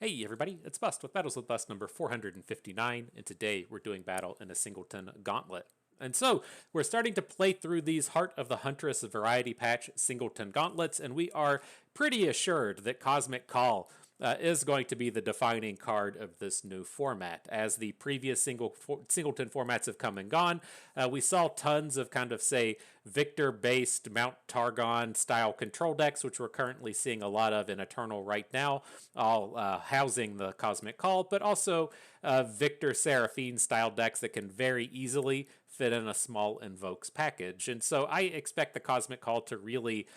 Hey everybody, it's Bust with Battles with Bust number 459, and today we're doing battle in a Singleton Gauntlet. And so, we're starting to play through these Heart of the Huntress Variety Patch Singleton Gauntlets, and we are pretty assured that Cosmic Call is going to be the defining card of this new format. As the previous Singleton formats have come and gone, we saw tons of kind of, say, Victor-based Mount Targon style control decks, which we're currently seeing a lot of in Eternal right now, all housing the Cosmic Call, but also Victor Seraphine style decks that can very easily fit in a small invokes package. And so I expect the Cosmic Call to really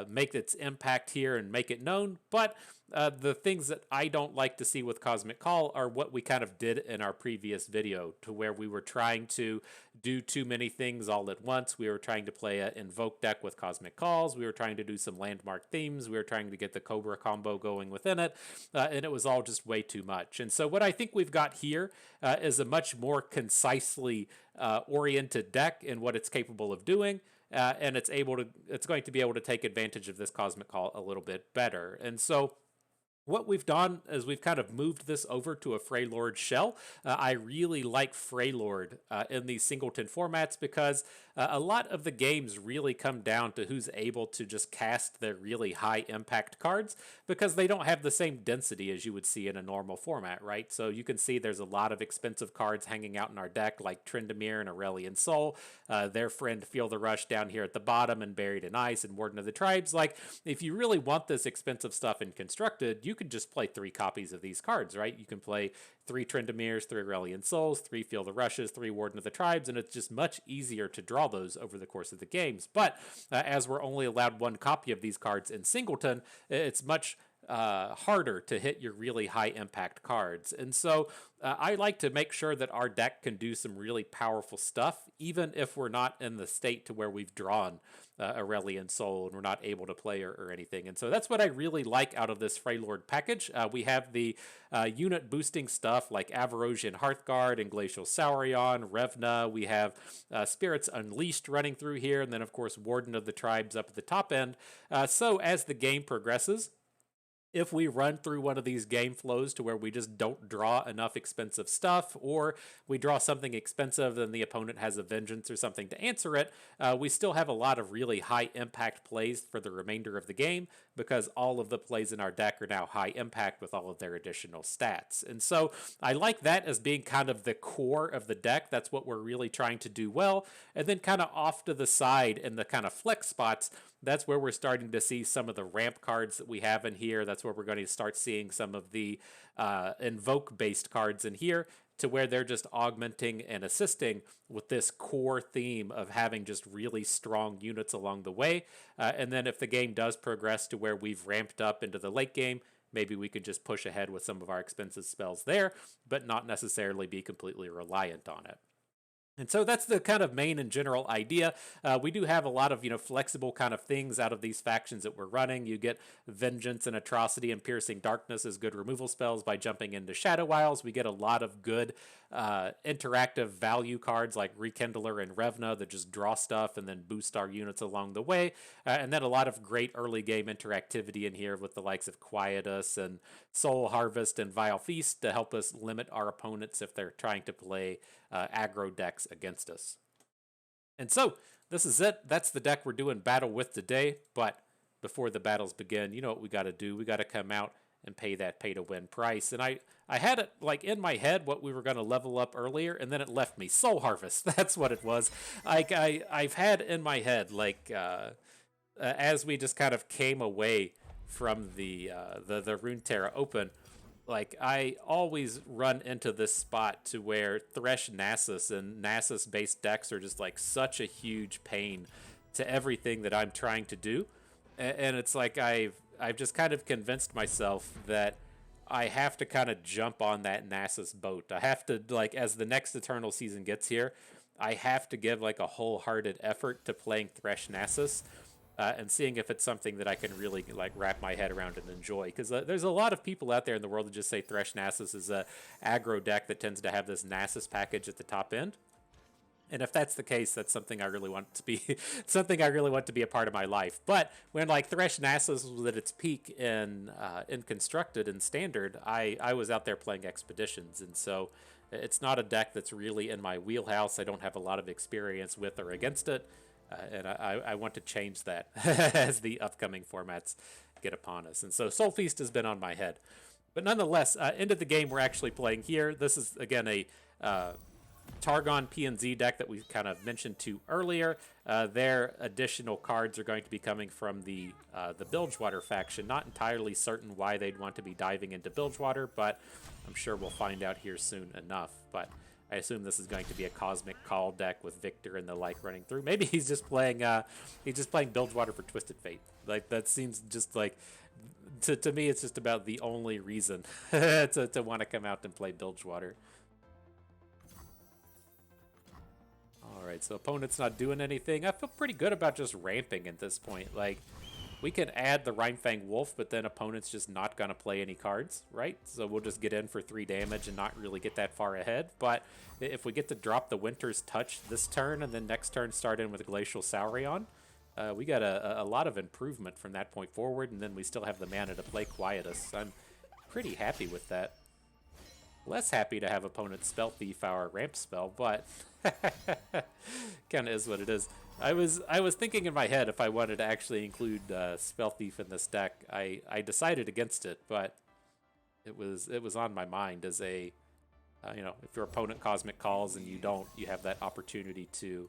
make its impact here and make it known. But the things that I don't like to see with Cosmic Call are what we kind of did in our previous video, to where we were trying to do too many things all at once. We were trying to play an Invoke deck with Cosmic Calls. We were trying to do some landmark themes. We were trying to get the Cobra combo going within it. And it was all just way too much. And so what I think we've got here is a much more concisely oriented deck in what it's capable of doing. And it's going to be able to take advantage of this Cosmic Call a little bit better. And so what we've done is we've kind of moved this over to a Freylord shell. I really like Freylord in these Singleton formats because a lot of the games really come down to who's able to just cast their really high impact cards, because they don't have the same density as you would see in a normal format, right? So you can see there's a lot of expensive cards hanging out in our deck, like Tryndamere and Aurelion Soul, their friend Feel the Rush down here at the bottom, and Buried in Ice and Warden of the Tribes. Like, if you really want this expensive stuff in Constructed, you could just play 3 copies of these cards, right? You can play 3 Tryndameres, 3 Aurelion Souls, 3 Feel the Rushes, 3 Warden of the Tribes, and it's just much easier to draw those over the course of the games. But as we're only allowed 1 copy of these cards in Singleton, it's much harder to hit your really high impact cards. And so I like to make sure that our deck can do some really powerful stuff, even if we're not in the state to where we've drawn Aurelion Soul and we're not able to play or anything. And so that's what I really like out of this Freylord package. We have the unit boosting stuff like Avarosian Hearthguard and Glacial Saurion, Revna. We have Spirits Unleashed running through here, and then of course Warden of the Tribes up at the top end. So as the game progresses, if we run through one of these game flows to where we just don't draw enough expensive stuff, or we draw something expensive and the opponent has a vengeance or something to answer it, we still have a lot of really high impact plays for the remainder of the game, because all of the plays in our deck are now high impact with all of their additional stats. And so I like that as being kind of the core of the deck. That's what we're really trying to do well. And then kind of off to the side in the kind of flex spots, that's where we're starting to see some of the ramp cards that we have in here. That's where we're going to start seeing some of the invoke-based cards in here, to where they're just augmenting and assisting with this core theme of having just really strong units along the way. And then if the game does progress to where we've ramped up into the late game, maybe we could just push ahead with some of our expensive spells there, but not necessarily be completely reliant on it. And so that's the kind of main and general idea. We do have a lot of, flexible kind of things out of these factions that we're running. You get Vengeance and Atrocity and Piercing Darkness as good removal spells by jumping into Shadow Isles. We get a lot of good interactive value cards like Rekindler and Revna that just draw stuff and then boost our units along the way. And then a lot of great early game interactivity in here with the likes of Quietus and Soul Harvest and Vile Feast to help us limit our opponents if they're trying to play aggro decks against us. And so this is it. That's the deck we're doing battle with today. But before the battles begin, you know what we got to do. We got to come out and pay that pay to win price. And I had it like in my head what we were going to level up earlier, and then it left me. Soul Harvest. That's what it was. I've had in my head like as we just kind of came away from the Runeterra Open, like I always run into this spot to where Thresh Nasus and Nasus based decks are just like such a huge pain to everything that I'm trying to do. And it's like I've just kind of convinced myself that I have to kind of jump on that Nasus boat. I have to, like, as the next Eternal season gets here, I have to give like a wholehearted effort to playing Thresh Nasus and seeing if it's something that I can really like wrap my head around and enjoy. Because there's a lot of people out there in the world that just say Thresh Nasus is a aggro deck that tends to have this Nasus package at the top end. And if that's the case, that's something I really want to be something I really want to be a part of my life. But when like Thresh Nasus was at its peak in constructed and standard, I was out there playing expeditions, and so it's not a deck that's really in my wheelhouse. I don't have a lot of experience with or against it, and I want to change that as the upcoming formats get upon us. And so Soul Feast has been on my head, but nonetheless, end of the game we're actually playing here. This is again a Targon PNZ deck that we kind of mentioned to earlier. Their additional cards are going to be coming from the Bilgewater faction. Not entirely certain why they'd want to be diving into Bilgewater, but I'm sure we'll find out here soon enough. But I assume this is going to be a Cosmic Call deck with Victor and the like running through. Maybe he's just playing Bilgewater for Twisted Fate. Like that seems just like to me it's just about the only reason to want to come out and play Bilgewater. Alright, so opponent's not doing anything. I feel pretty good about just ramping at this point. Like, we can add the Rimefang Wolf, but then opponent's just not going to play any cards, right? So we'll just get in for 3 damage and not really get that far ahead. But if we get to drop the Winter's Touch this turn and then next turn start in with Glacial Saurion, we got a lot of improvement from that point forward, and then we still have the mana to play Quietus. I'm pretty happy with that. Less happy to have opponents Spell Thief our ramp spell, but kind of is what it is. I was thinking in my head if I wanted to actually include Spell Thief in this deck. I decided against it, but it was on my mind as a if your opponent Cosmic Calls and you don't, you have that opportunity to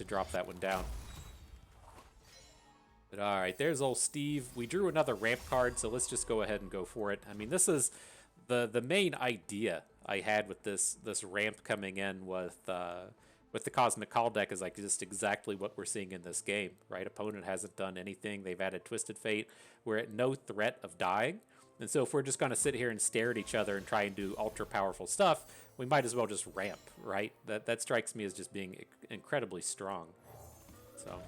drop that one down. But all right, there's old Steve. We drew another ramp card, so let's just go ahead and go for it. I mean, this is the main idea I had with this ramp coming in with the Cosmic Call deck is like just exactly what we're seeing in this game, right? Opponent hasn't done anything. They've added Twisted Fate. We're at no threat of dying. And so if we're just going to sit here and stare at each other and try and do ultra powerful stuff, we might as well just ramp, right? That strikes me as just being incredibly strong. So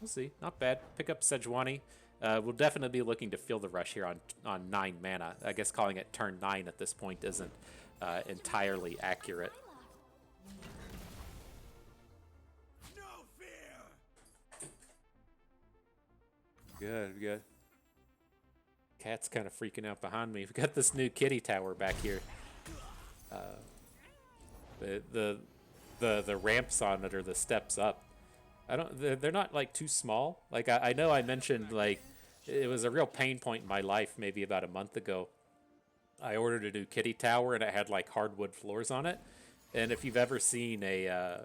we'll see. Not bad. Pick up Sejuani. We'll definitely be looking to feel the rush here on 9 mana. I guess calling it turn 9 at this point isn't entirely accurate. No fear. Good. Cat's kind of freaking out behind me. We've got this new kitty tower back here. The ramps on it or the steps up. They're not like too small. Like I know I mentioned like it was a real pain point in my life maybe about a month ago. I ordered a new kitty tower and it had like hardwood floors on it. And if you've ever seen a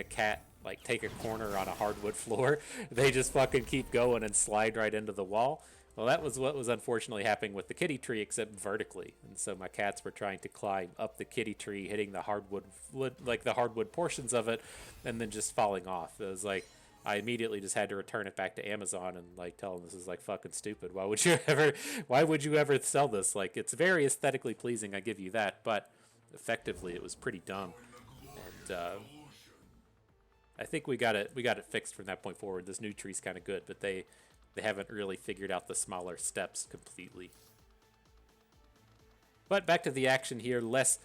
cat like take a corner on a hardwood floor, they just fucking keep going and slide right into the wall. Well, that was what was unfortunately happening with the kitty tree, except vertically. And so my cats were trying to climb up the kitty tree, hitting the hardwood portions of it, and then just falling off. It was like I immediately just had to return it back to Amazon and like tell them this is like fucking stupid. Why would you ever sell this? Like it's very aesthetically pleasing, I give you that, but effectively it was pretty dumb. And I think we got it fixed from that point forward. This new tree's kind of good, but they haven't really figured out the smaller steps completely. But back to the action here, less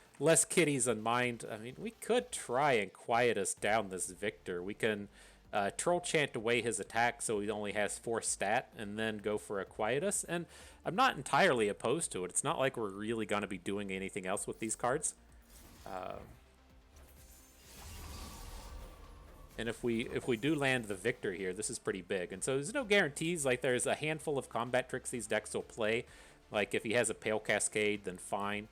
kitties in mind. I mean, we could try and quiet us down this Victor. We can Troll Chant away his attack so he only has 4 stat, and then go for a Quietus. And I'm not entirely opposed to it. It's not like we're really going to be doing anything else with these cards. And if we do land the Victor here, this is pretty big. And so there's no guarantees. Like there's a handful of combat tricks these decks will play. Like if he has a Pale Cascade, then fine.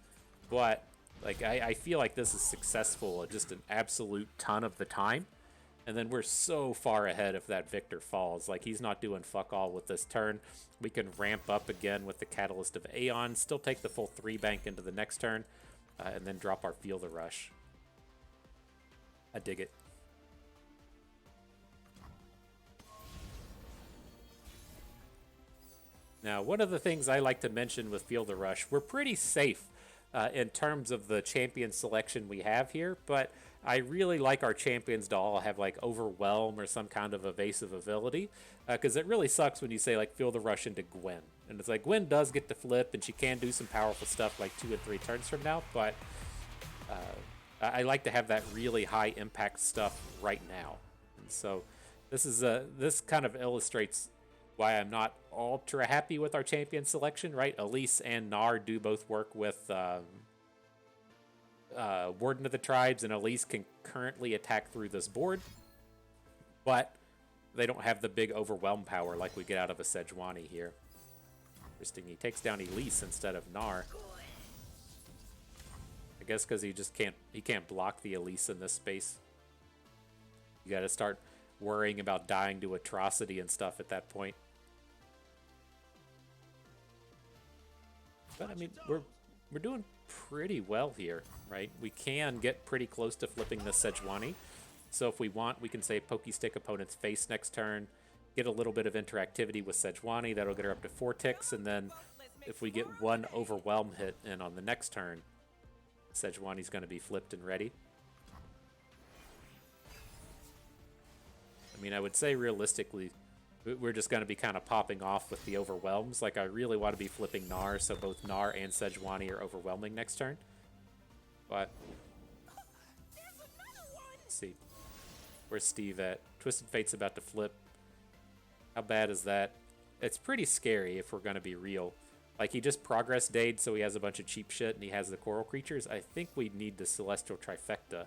But like I feel like this is successful just an absolute ton of the time. And then we're so far ahead if that Victor falls. Like he's not doing fuck all with this turn. We can ramp up again with the Catalyst of Aeon, still take the full 3 bank into the next turn, and then drop our Feel the Rush. I dig it. Now, one of the things I like to mention with Feel the Rush, we're pretty safe in terms of the champion selection we have here, but I really like our champions to all have like Overwhelm or some kind of evasive ability, because it really sucks when you say like Feel the Rush into Gwen. And it's like Gwen does get to flip and she can do some powerful stuff like 2 and 3 turns from now, but I like to have that really high impact stuff right now. And so this kind of illustrates why I'm not ultra happy with our champion selection, right? Elise and Gnar do both work with Warden of the Tribes, and Elise can currently attack through this board, but they don't have the big overwhelm power like we get out of a Sejuani here. Interesting, he takes down Elise instead of Gnar. I guess because he can't block the Elise in this space. You got to start worrying about dying to atrocity and stuff at that point. But I mean, we're doing pretty well here, right? We can get pretty close to flipping the Sejuani. So if we want, we can say Pokestick opponent's face next turn, get a little bit of interactivity with Sejuani. That'll get her up to 4 ticks, and then if we get one overwhelm hit in on the next turn, Sejuani's going to be flipped and ready. I mean, I would say realistically, we're just going to be kind of popping off with the overwhelms. Like, I really want to be flipping Gnar, so both Gnar and Sejuani are overwhelming next turn. But, let's see. Where's Steve at? Twisted Fate's about to flip. How bad is that? It's pretty scary if we're going to be real. Like, he just progress dayed, so he has a bunch of cheap shit, and he has the coral creatures. I think we need the Celestial Trifecta.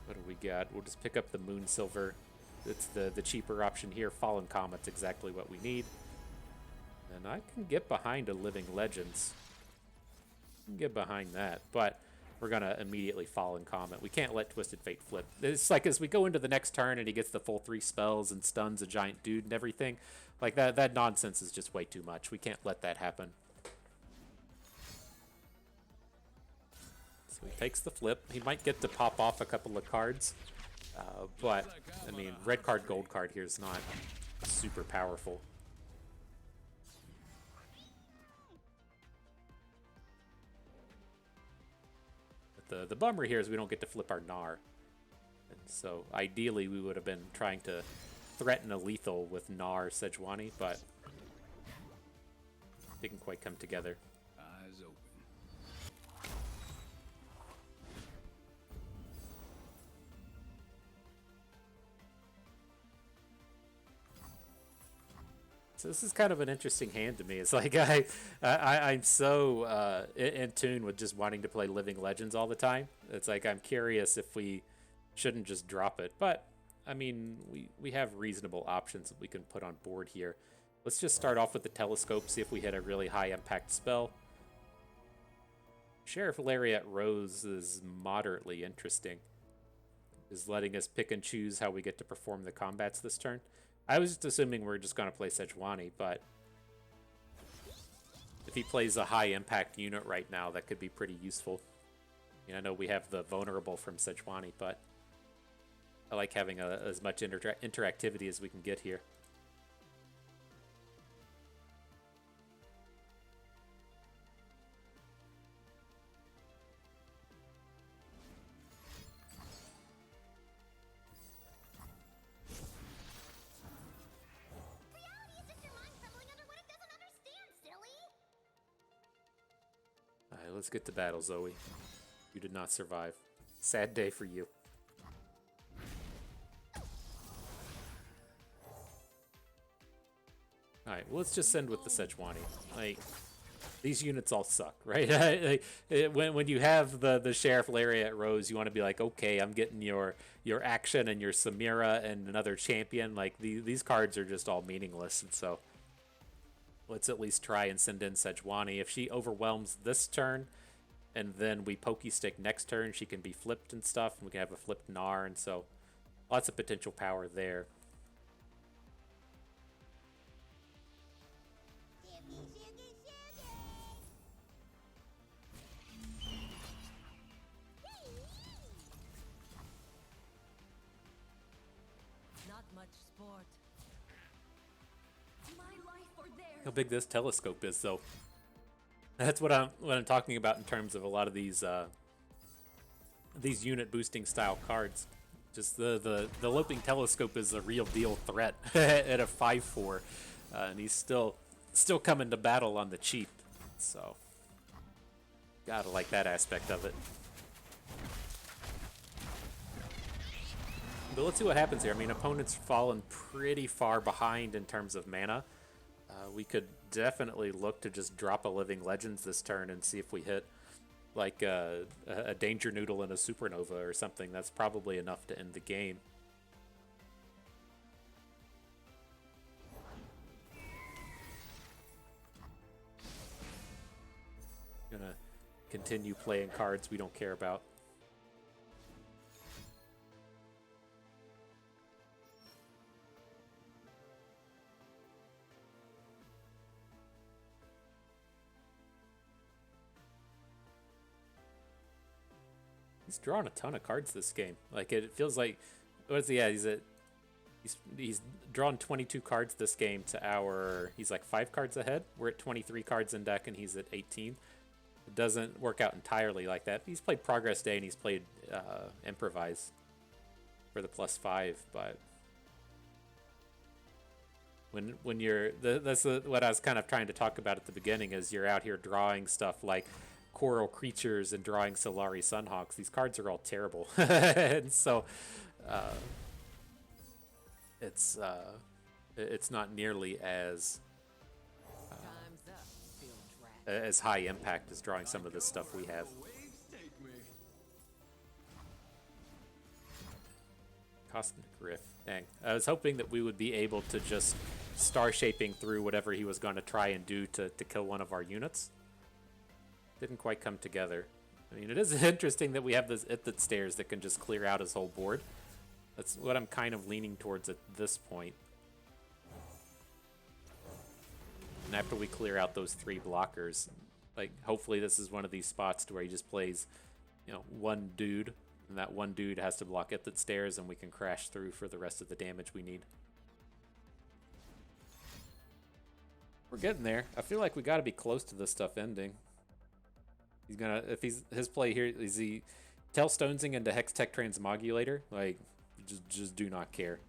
What do we got? We'll just pick up the Moon Silver. It's the cheaper option here. Fallen Comet's exactly what we need. And I can get behind a Living Legends. I can get behind that, but we're going to immediately Fallen Comet. We can't let Twisted Fate flip. It's like as we go into the next turn and he gets the full 3 spells and stuns a giant dude and everything, like that nonsense is just way too much. We can't let that happen. So he takes the flip. He might get to pop off a couple of cards. But, I mean, red card, gold card here is not super powerful. But the bummer here is we don't get to flip our Gnar. And so, ideally, we would have been trying to threaten a lethal with Gnar Sejuani, but didn't quite come together. Eyes open. So this is kind of an interesting hand to me. It's like I'm so in tune with just wanting to play Living Legends all the time. It's like I'm curious if we shouldn't just drop it. But, I mean, we have reasonable options that we can put on board here. Let's just start off with the Telescope, see if we hit a really high impact spell. Sheriff Lariat Rose is moderately interesting. Is letting us pick and choose how we get to perform the combats this turn. I was just assuming we're just going to play Sejuani, but if he plays a high-impact unit right now, that could be pretty useful. I know we have the Vulnerable from Sejuani, but I like having as much interactivity as we can get here. Let's get to battle, Zoe. You did not survive. Sad day for you. Alright, well, let's just send with the Sejuani. Like, these units all suck, right? when you have the Sheriff Lariat Rose, you want to be like, okay, I'm getting your action and your Samira and another champion. Like, these cards are just all meaningless, and so let's at least try and send in Sejuani. If she overwhelms this turn, and then we Pokestick next turn, she can be flipped and stuff, and we can have a flipped Gnar, and so lots of potential power there. Not much sport. My life or theirs. How big this Telescope is, though. That's what I'm talking about in terms of a lot of these unit boosting style cards. Just the Loping Telescope is a real deal threat at a 5/4, and he's still coming to battle on the cheap. So Gotta like that aspect of it. But let's see what happens here. I mean, opponent's fallen pretty far behind in terms of mana. We could definitely look to just drop a Living Legends this turn and see if we hit like a Danger Noodle and a Supernova or something. That's probably enough to end the game. Gonna continue playing cards we don't care about. He's drawn a ton of cards this game. Like it feels like, what is he at? He's drawn 22 cards this game to our. He's like 5 cards ahead. We're at 23 cards in deck, and he's at 18. It doesn't work out entirely like that. He's played Progress Day and he's played Improvise for the +5, but when you're that's what I was kind of trying to talk about at the beginning is you're out here drawing stuff like Coral Creatures and drawing Solari Sunhawks. These cards are all terrible, and so it's not nearly as high impact as drawing some of this stuff we have. Cosmic Rift. Dang. I was hoping that we would be able to just star shaping through whatever he was going to try and do to kill one of our units. Didn't quite come together. I mean, it is interesting that we have those Ithid Stairs that can just clear out his whole board. That's what I'm kind of leaning towards at this point. And after we clear out those 3 blockers, like, hopefully this is one of these spots to where he just plays, you know, one dude, and that one dude has to block Ithid Stairs, and we can crash through for the rest of the damage we need. We're getting there. I feel like we got to be close to this stuff ending. He's gonna, if his play here is he Tailstonesing into Hextech Transmogulator, like just do not care.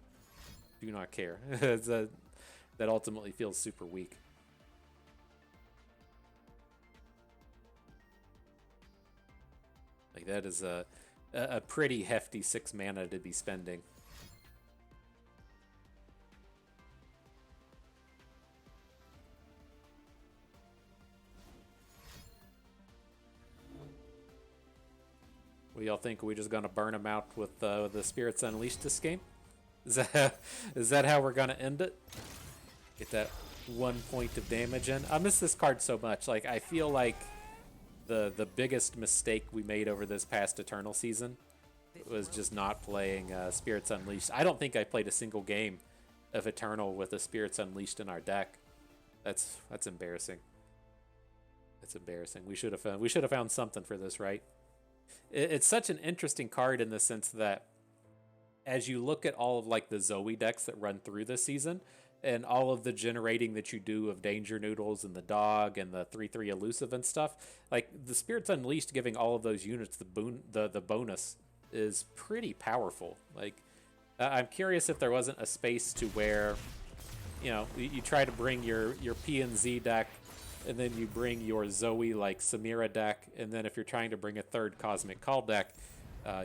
Do not care. That ultimately feels super weak. Like that is a pretty hefty 6 mana to be spending. What do y'all think? Are we just gonna burn him out with the Spirits Unleashed this game? Is that how we're gonna end it? Get that 1 point of damage in. I miss this card so much. Like I feel like the biggest mistake we made over this past Eternal season was just not playing Spirits Unleashed. I don't think I played a single game of Eternal with the Spirits Unleashed in our deck. That's embarrassing. That's embarrassing. We should have found something for this, right? It's such an interesting card in the sense that as you look at all of like the Zoe decks that run through this season and all of the generating that you do of Danger Noodles and the dog and the 3/3 elusive and stuff, like the Spirits Unleashed giving all of those units the bonus is pretty powerful. Like I'm curious if there wasn't a space to where, you know, you try to bring your P and Z deck, and then you bring your Zoe like Samira deck, and then if you're trying to bring a third Cosmic Call deck,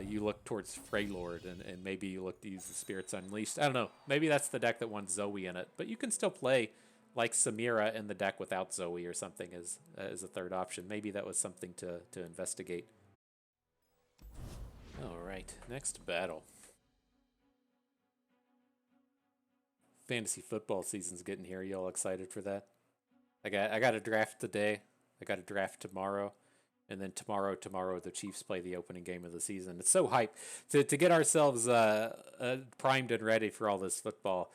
you look towards Freylord, and maybe you look to use the Spirits Unleashed. I don't know. Maybe that's the deck that wants Zoe in it, but you can still play like Samira in the deck without Zoe or something as a third option. Maybe that was something to investigate. All right, next battle. Fantasy football season's getting here. Y'all excited for that? I got a draft today. I got a draft tomorrow. And then tomorrow the Chiefs play the opening game of the season. It's so hype to get ourselves primed and ready for all this football.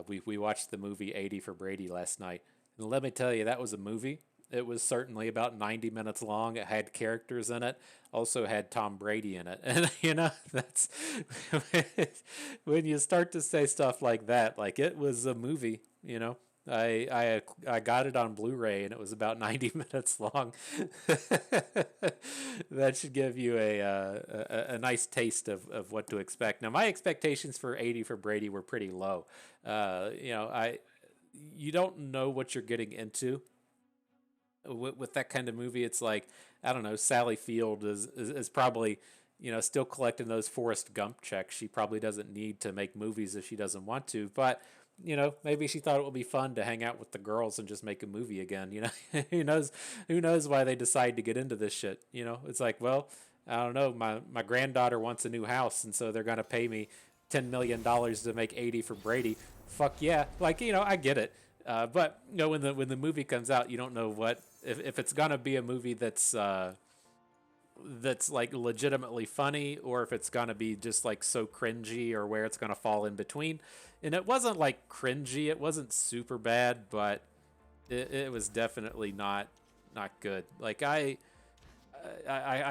We watched the movie 80 for Brady last night. And let me tell you, that was a movie. It was certainly about 90 minutes long. It had characters in it. Also had Tom Brady in it. And, you know, that's when you start to say stuff like that, like it was a movie, you know. I got it on Blu-ray and it was about 90 minutes long. That should give you a nice taste of what to expect. Now, my expectations for 80 for Brady were pretty low. You know, you don't know what you're getting into with that kind of movie, it's like, I don't know, Sally Field is probably, still collecting those Forrest Gump checks. She probably doesn't need to make movies if she doesn't want to, but maybe she thought it would be fun to hang out with the girls and just make a movie again. Who knows why they decide to get into this shit. It's like, well, I don't know, my granddaughter wants a new house, and so they're gonna pay me $10 million to make 80 for Brady. Fuck yeah, like, I get it. But when the movie comes out, you don't know what if it's gonna be a movie that's like legitimately funny, or if it's gonna be just like so cringy, or where it's gonna fall in between. And it wasn't like cringy, it wasn't super bad, but it was definitely not good. Like I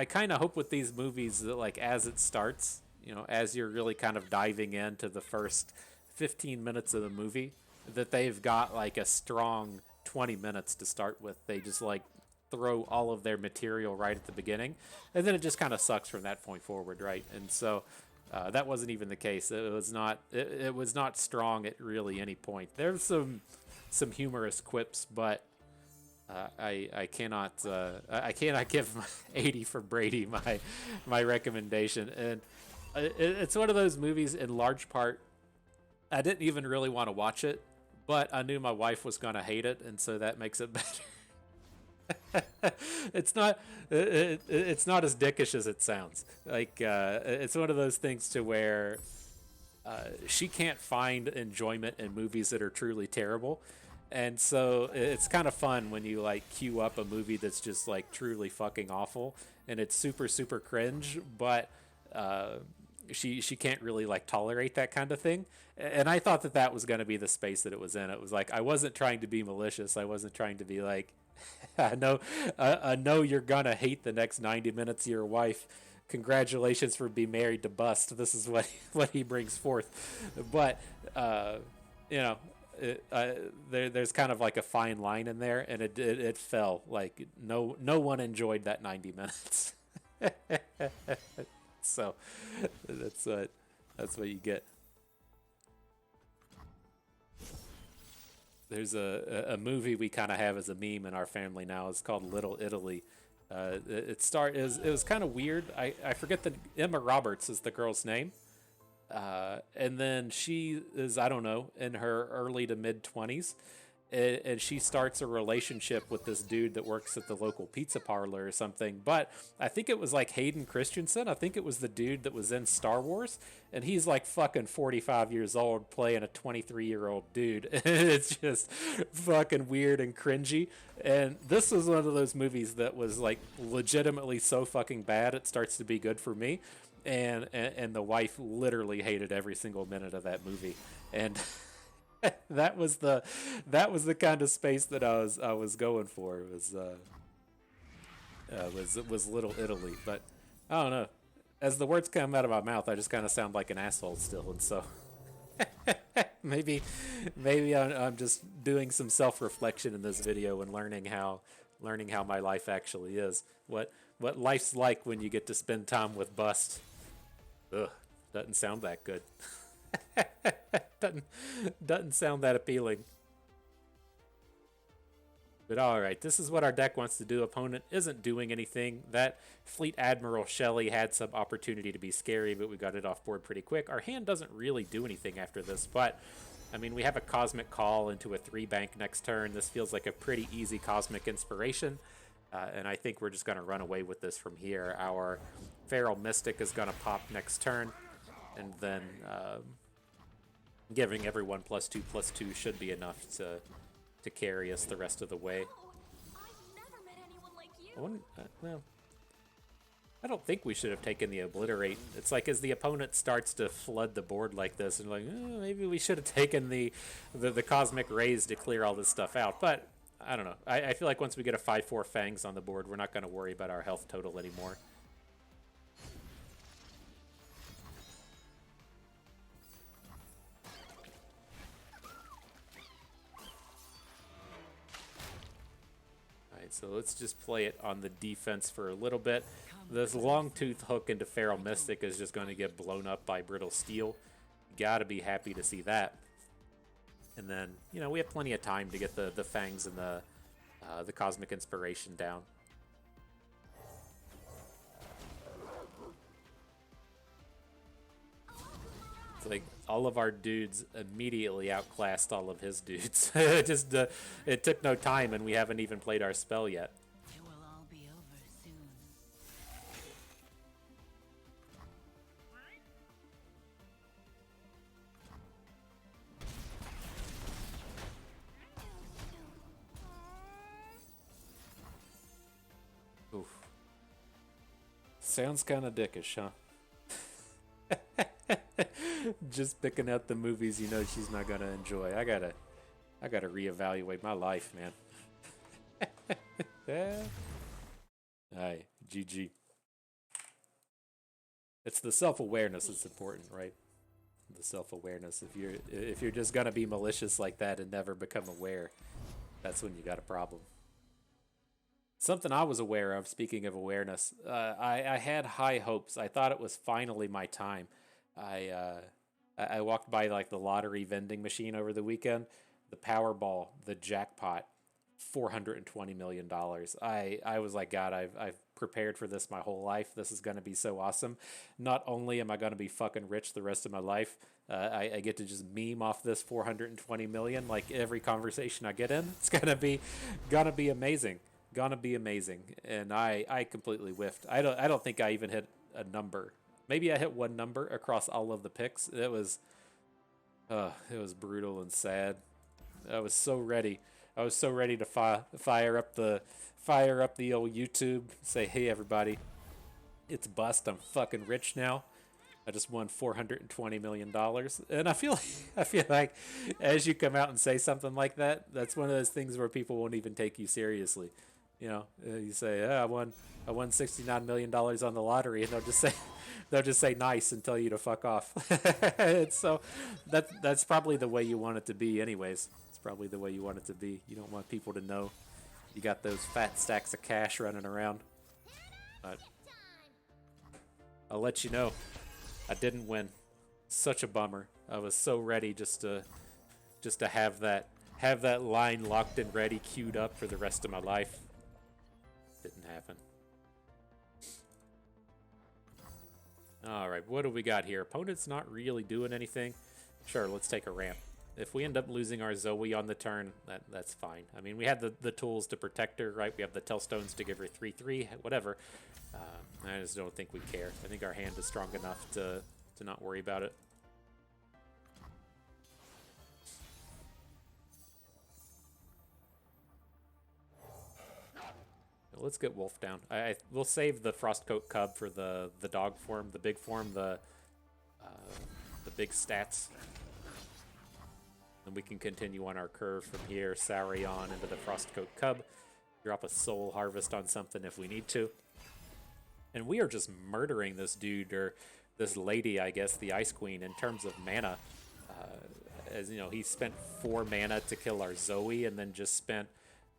kind of hope with these movies that, like, as it starts, as you're really kind of diving into the first 15 minutes of the movie, that they've got like a strong 20 minutes to start with. They just like throw all of their material right at the beginning, and then it just kind of sucks from that point forward, right? And so that wasn't even the case. It was not. It was not strong at really any point. There's some humorous quips, but I cannot give 80 for Brady my recommendation. And it's one of those movies, in large part, I didn't even really want to watch it, but I knew my wife was gonna hate it, and so that makes it better. It's not it's not as dickish as it sounds. Like it's one of those things to where she can't find enjoyment in movies that are truly terrible. And so it's kind of fun when you like queue up a movie that's just like truly fucking awful, and it's super super cringe, but she can't really like tolerate that kind of thing. And I thought that was going to be the space that it was in. It was like, I wasn't trying to be malicious. I wasn't trying to be like, I know you're gonna hate the next 90 minutes of your wife. Congratulations for being married to Bust. This is what he brings forth. But you know, there's kind of like a fine line in there, and it fell. Like no one enjoyed that 90 minutes. So that's what you get. There's a movie we kind of have as a meme in our family now. It's called Little Italy. It was kind of weird. I forget that Emma Roberts is the girl's name. And then she is, I don't know, in her early to mid 20s. And she starts a relationship with this dude that works at the local pizza parlor or something. But I think it was like Hayden Christensen. I think it was the dude that was in Star Wars. And he's like fucking 45 years old playing a 23-year-old dude. And it's just fucking weird and cringy. And this was one of those movies that was like legitimately so fucking bad it starts to be good for me. And the wife literally hated every single minute of that movie. And that was the kind of space that I was going for. It was Little Italy, but I don't know. As the words come out of my mouth, I just kind of sound like an asshole still, and so maybe I'm just doing some self-reflection in this video and learning how my life actually is. What life's like when you get to spend time with Bust. Ugh, doesn't sound that good. doesn't sound that appealing. But alright, this is what our deck wants to do. Opponent isn't doing anything. That Fleet Admiral Shelley had some opportunity to be scary, but we got it off board pretty quick. Our hand doesn't really do anything after this, but I mean, we have a Cosmic Call into a 3-bank next turn. This feels like a pretty easy Cosmic Inspiration, and I think we're just going to run away with this from here. Our Feral Mystic is going to pop next turn, and then giving everyone +2/+2 should be enough to carry us the rest of the way. I've never met anyone like you. Well, I don't think we should have taken the Obliterate. It's like as the opponent starts to flood the board like this, and like, maybe we should have taken the Cosmic Rays to clear all this stuff out. But I don't know. I feel like once we get a 5/4 Fangs on the board, we're not going to worry about our health total anymore. So let's just play it on the defense for a little bit. This long tooth hook into Feral Mystic is just going to get blown up by Brittle Steel. Gotta be happy to see that. And then, we have plenty of time to get the Fangs and the Cosmic Inspiration down. It's like all of our dudes immediately outclassed all of his dudes. It took no time, and we haven't even played our spell yet. It will all be over soon. Oof. Sounds kind of dickish, huh? Just picking out the movies you know she's not gonna enjoy. I gotta reevaluate my life, man. Aye, GG. It's the self-awareness that's important, right? The self-awareness. If you're just gonna be malicious like that and never become aware, that's when you got a problem. Something I was aware of, speaking of awareness, I had high hopes. I thought it was finally my time. I walked by like the lottery vending machine over the weekend, the Powerball, the jackpot, $420 million. I was like, God, I've prepared for this my whole life. This is going to be so awesome. Not only am I going to be fucking rich the rest of my life, I get to just meme off this 420 million like every conversation I get in. It's gonna be amazing. Gonna be amazing. And I completely whiffed. I don't think I even hit a number. Maybe I hit one number across all of the picks. It was brutal and sad. I was so ready. I was so ready to fire up the old YouTube. Say, hey everybody, it's bust. I'm fucking rich now. I just won $420 million, and I feel like as you come out and say something like that, that's one of those things where people won't even take you seriously. You know, you say, I won $69 million on the lottery, and they'll just say nice and tell you to fuck off. And so that's probably the way you want it to be anyways. It's probably the way you want it to be. You don't want people to know you got those fat stacks of cash running around. But I'll let you know, I didn't win. Such a bummer. I was so ready just to have that line locked and ready, queued up for the rest of my life. Didn't happen. Alright, what do we got here? Opponent's not really doing anything. Sure, let's take a ramp. If we end up losing our Zoe on the turn, that's fine. I mean, we had the tools to protect her, right? We have the Tellstones to give her 3/3, whatever. I just don't think we care. I think our hand is strong enough to not worry about it. Let's get Wolf down. We'll save the Frostcoat Cub for the dog form, the big form, the big stats. And we can continue on our curve from here, Saurion into the Frostcoat Cub. Drop a Soul Harvest on something if we need to. And we are just murdering this dude, or this lady, I guess, the Ice Queen, in terms of mana. As you know, he spent 4 mana to kill our Zoe, and then just spent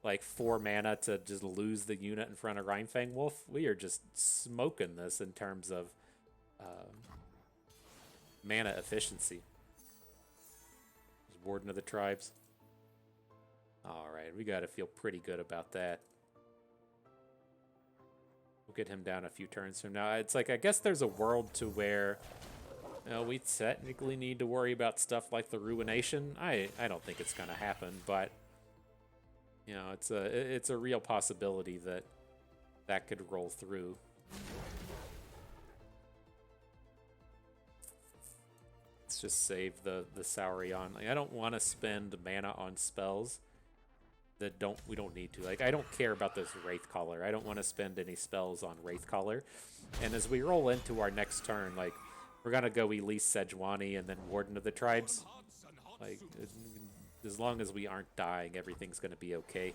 like 4 mana to just lose the unit in front of Rhinefang Wolf. We are just smoking this in terms of mana efficiency. Warden of the Tribes. Alright, we gotta feel pretty good about that. We'll get him down a few turns from now. It's like, I guess there's a world to where we technically need to worry about stuff like the Ruination. I don't think it's gonna happen, but you know, it's a real possibility that could roll through. Let's just save the Saurion. Like, I don't want to spend mana on spells that we don't need to. Like, I don't care about this Wraithcaller. I don't want to spend any spells on Wraithcaller. And as we roll into our next turn, like, we're gonna go Elise Sejuani and then Warden of the Tribes. Like, as long as we aren't dying, everything's gonna be okay.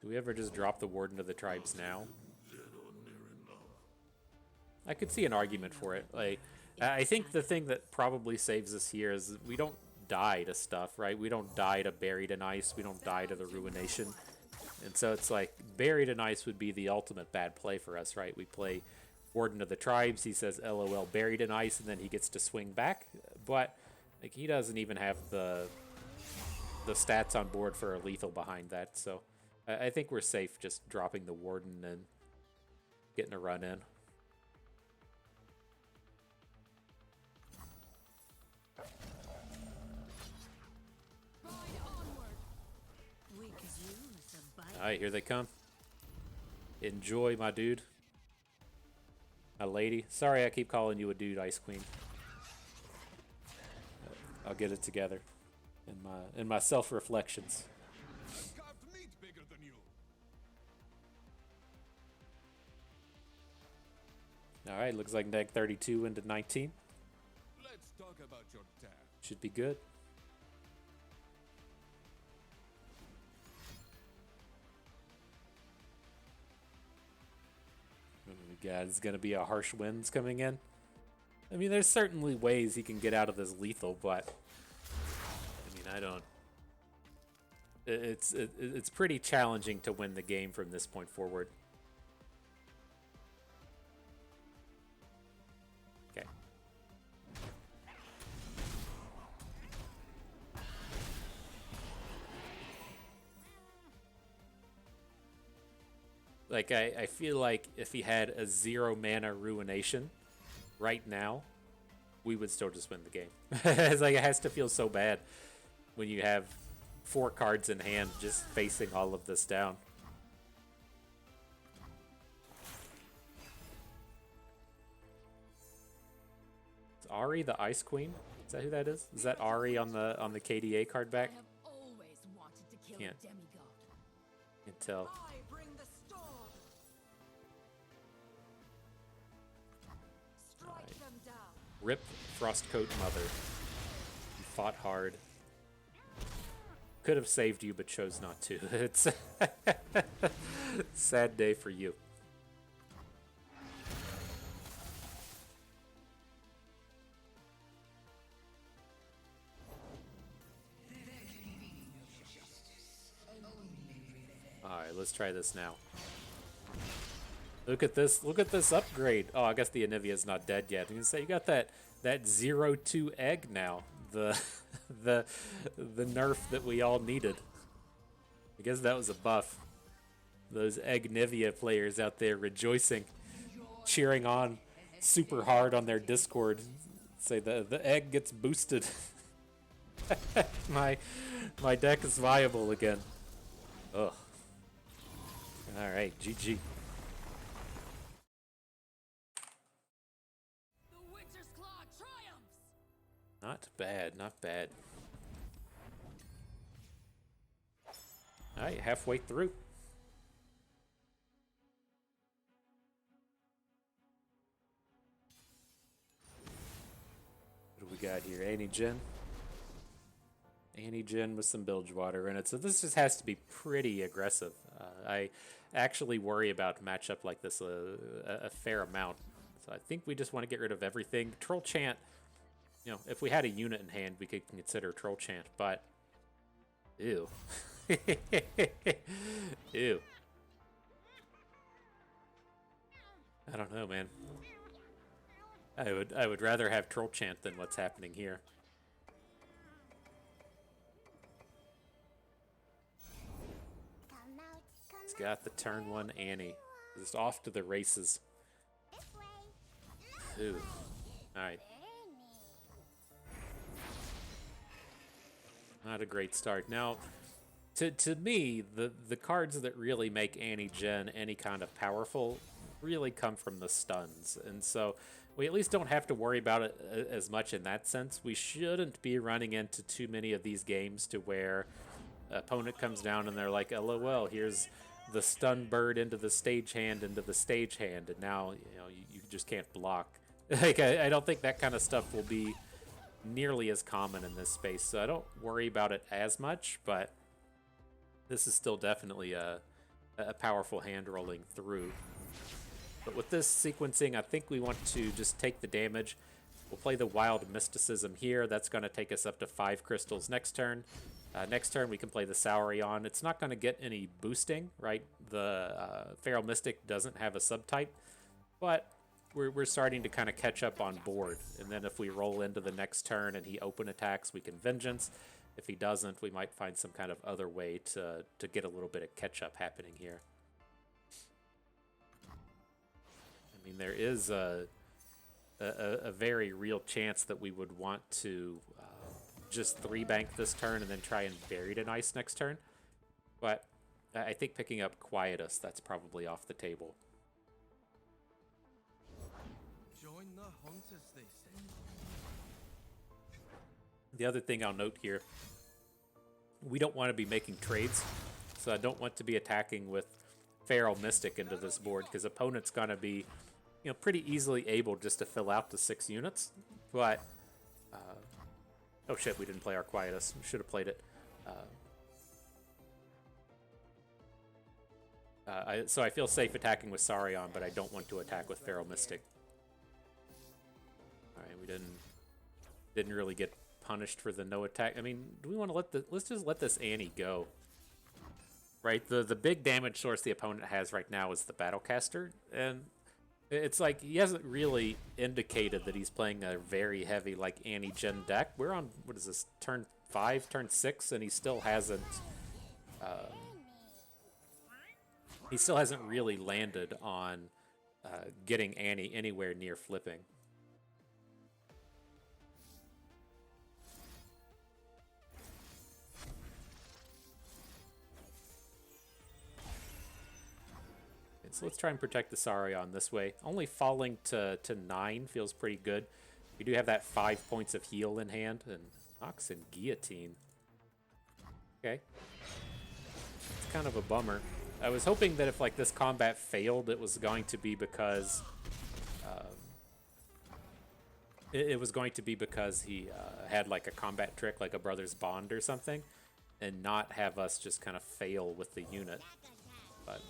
Do we ever just drop the Warden of the Tribes now? I could see an argument for it. Like, I think the thing that probably saves us here is we don't die to stuff, right? We don't die to Buried in Ice. We don't die to the Ruination. And so it's like, Buried in Ice would be the ultimate bad play for us, right? We play Warden of the Tribes. He says LOL buried in ice, and then he gets to swing back. But like he doesn't even have the stats on board for a lethal behind that. So I think we're safe just dropping the Warden and getting a run in. Alright, here they come. Enjoy, my dude. My lady. Sorry I keep calling you a dude, Ice Queen. I'll get it together in my self-reflections. Alright, looks like neg 32 into 19. Let's talk about your dad. Should be good. What do we got? It's going to be a harsh winds coming in. I mean, there's certainly ways he can get out of this lethal, but I mean, I don't. It's pretty challenging to win the game from this point forward. Okay. Like, I feel like if he had a 0 mana Ruination right now, we would still just win the game. It's like, it has to feel so bad when you have 4 cards in hand just facing all of this down. Is Ari the Ice Queen? Is that who that is? Is that Ari on the KDA card back? I have always wanted to kill Can't. a demigod. Can't tell. I bring the storm. Strike Alright. them down. Rip Frostcoat Mother. You fought hard. Could have saved you, but chose not to. It's sad day for you. Alright, let's try this now. Look at this. Look at this upgrade. Oh, I guess the Anivia's not dead yet. You can say you got that 0-2 egg now. The the nerf that we all needed. I guess that was a buff. Those Egnivia players out there rejoicing, cheering on super hard on their Discord. Say the egg gets boosted. my deck is viable again. Ugh. All right, GG. The Winter's Claw triumphs. Not bad, not bad. All right, halfway through. What do we got here? Jhin. Jhin with some Bilgewater in it. So this just has to be pretty aggressive. I actually worry about matchup like this a fair amount. So I think we just want to get rid of everything. Troll Chant, you know, if we had a unit in hand, we could consider Troll Chant, but ew. Ew. I don't know, man. I would rather have Troll Chant than what's happening here. He's got the turn 1 Annie. Just off to the races. Ooh. Alright. Not a great start. Now, to me, the cards that really make Jhin any kind of powerful really come from the stuns. And so we at least don't have to worry about it as much in that sense. We shouldn't be running into too many of these games to where opponent comes down and they're like, LOL, here's the stun bird into the stagehand, and now you just can't block. Like I don't think that kind of stuff will be nearly as common in this space, so I don't worry about it as much, but this is still definitely a powerful hand rolling through. But with this sequencing, I think we want to just take the damage. We'll play the Wild Mysticism here. That's going to take us up to 5 crystals next turn. Next turn, we can play the Saurion. It's not going to get any boosting, right? The Feral Mystic doesn't have a subtype, but we're starting to kind of catch up on board. And then if we roll into the next turn and he open attacks, we can Vengeance. If he doesn't, we might find some kind of other way to get a little bit of catch up happening here. I mean, there is a very real chance that we would want to just 3-bank this turn and then try and Buried in Ice next turn. But I think picking up Quietus, that's probably off the table. Join the hunters, they say. The other thing I'll note here, we don't want to be making trades, so I don't want to be attacking with Feral Mystic into this board, because opponent's going to be, you know, pretty easily able just to fill out the 6 units. But, oh shit, we didn't play our Quietus. We should have played it. So I feel safe attacking with Saurion, but I don't want to attack with Feral Mystic. Alright, we didn't really get punished for the no attack. I mean, do we want to let's just let this Annie go. Right? The big damage source the opponent has right now is the Battlecaster, and it's like he hasn't really indicated that he's playing a very heavy like Annie Jhin deck. We're on, what is this, turn 5, turn 6, and he still hasn't really landed on getting Annie anywhere near flipping. So let's try and protect the Saurion this way. Only falling to 9 feels pretty good. We do have that 5 points of heal in hand, and Nox and Guillotine. Okay. It's kind of a bummer. I was hoping that if like this combat failed, it was going to be because it was going to be because he had like a combat trick, like a Brother's Bond or something, and not have us just kind of fail with the unit. But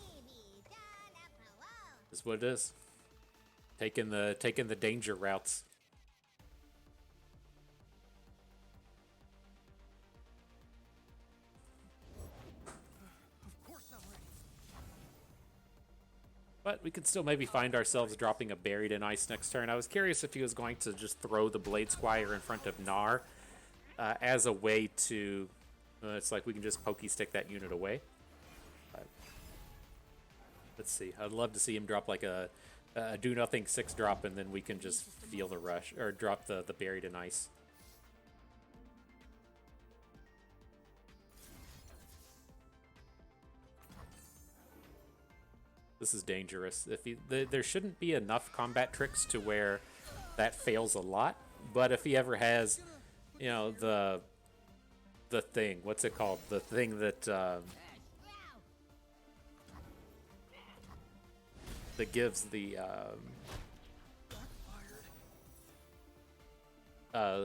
is what it is. Taking the danger routes. But we could still maybe find ourselves dropping a Buried in Ice next turn. I was curious if he was going to just throw the Blade Squire in front of Gnar as a way to... it's like we can just pokey stick that unit away. Let's see. I'd love to see him drop like a do-nothing 6-drop, and then we can just feel the rush, or drop the Buried in Ice. This is dangerous. There shouldn't be enough combat tricks to where that fails a lot, but if he ever has, you know, the thing, what's it called? The thing that that gives the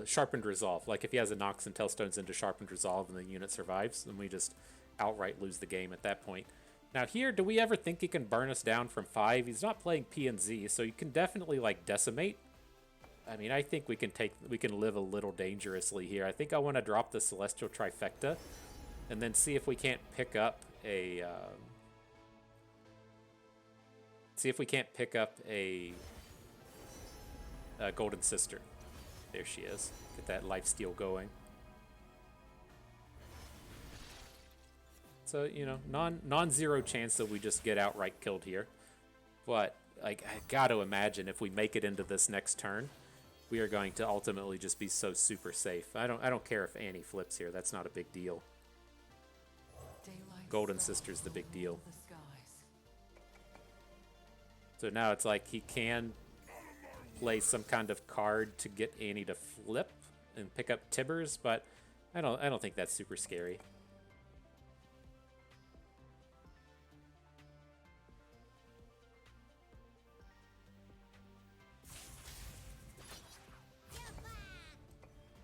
Sharpened Resolve. Like if he has a Nox and Tailstones into Sharpened Resolve and the unit survives, then we just outright lose the game at that point. Now here, do we ever think he can burn us down from 5? He's not playing P&Z, so you can definitely like decimate. I mean, I think we can live a little dangerously here. I think I want to drop the Celestial Trifecta and then see if we can't pick up a Golden Sister. There she is. Get that lifesteal going. So, you know, non-zero chance that we just get outright killed here. But like, I got to imagine if we make it into this next turn, we are going to ultimately just be so super safe. I don't care if Annie flips here. That's not a big deal. Golden Sister's the big deal. So now it's like he can play some kind of card to get Annie to flip and pick up Tibbers, but I don't think that's super scary.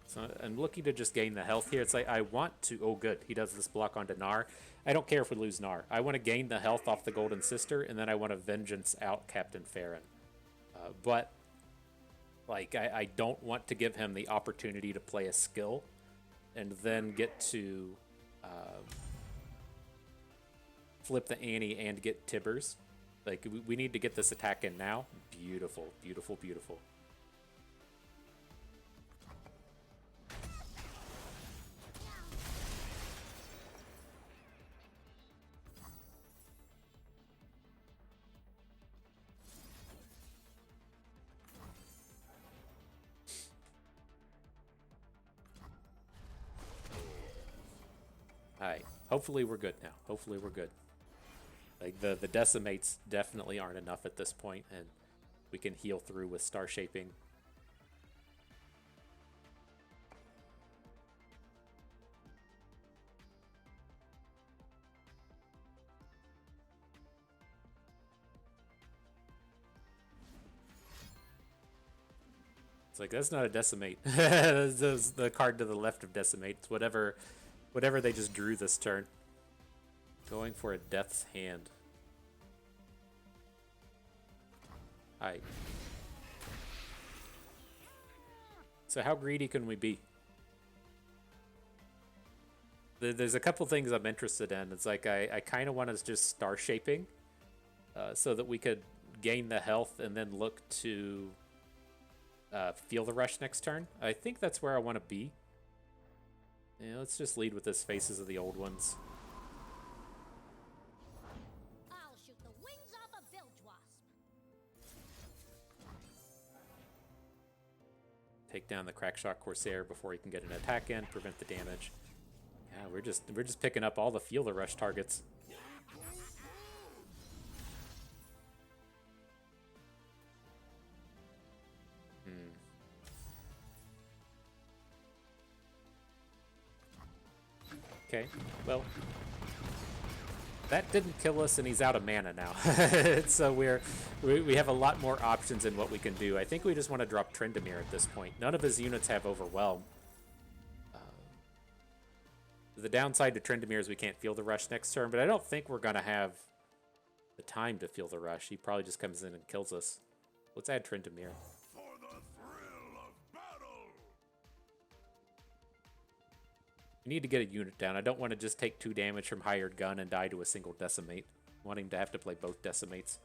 So I'm looking to just gain the health here. It's like I want to... Oh, good. He does this block onto Gnar. I don't care if we lose Gnar. I want to gain the health off the Golden Sister, and then I want to Vengeance out Captain Farron. But, like, I don't want to give him the opportunity to play a skill and then get to flip the Annie and get Tibbers. Like, we need to get this attack in now. Beautiful, beautiful, beautiful. Alright, hopefully we're good now. Hopefully we're good. Like, the decimates definitely aren't enough at this point, and we can heal through with star shaping. It's like, that's not a decimate. That's the card to the left of decimate. It's whatever they just drew this turn. Going for a Death's Hand. Alright. So how greedy can we be? There's a couple things I'm interested in. It's like, I kind of want us just star shaping so that we could gain the health and then look to feel the rush next turn. I think that's where I want to be. Yeah, let's just lead with this Faces of the Old Ones. I'll shoot the wings off a bilge wasp. Take down the Crackshot Corsair before he can get an attack in, prevent the damage. Yeah, we're just picking up all the Feel the Rush targets. Okay, well, that didn't kill us, and he's out of mana now. So we have a lot more options in what we can do. I think we just want to drop Tryndamere at this point. None of his units have Overwhelm. The downside to Tryndamere is we can't feel the rush next turn, but I don't think we're going to have the time to feel the rush. He probably just comes in and kills us. Let's add Tryndamere. For the thrill of battle. We need to get a unit down. I don't want to just take 2 damage from Hired Gun and die to a single Decimate. I want him to have to play both Decimates.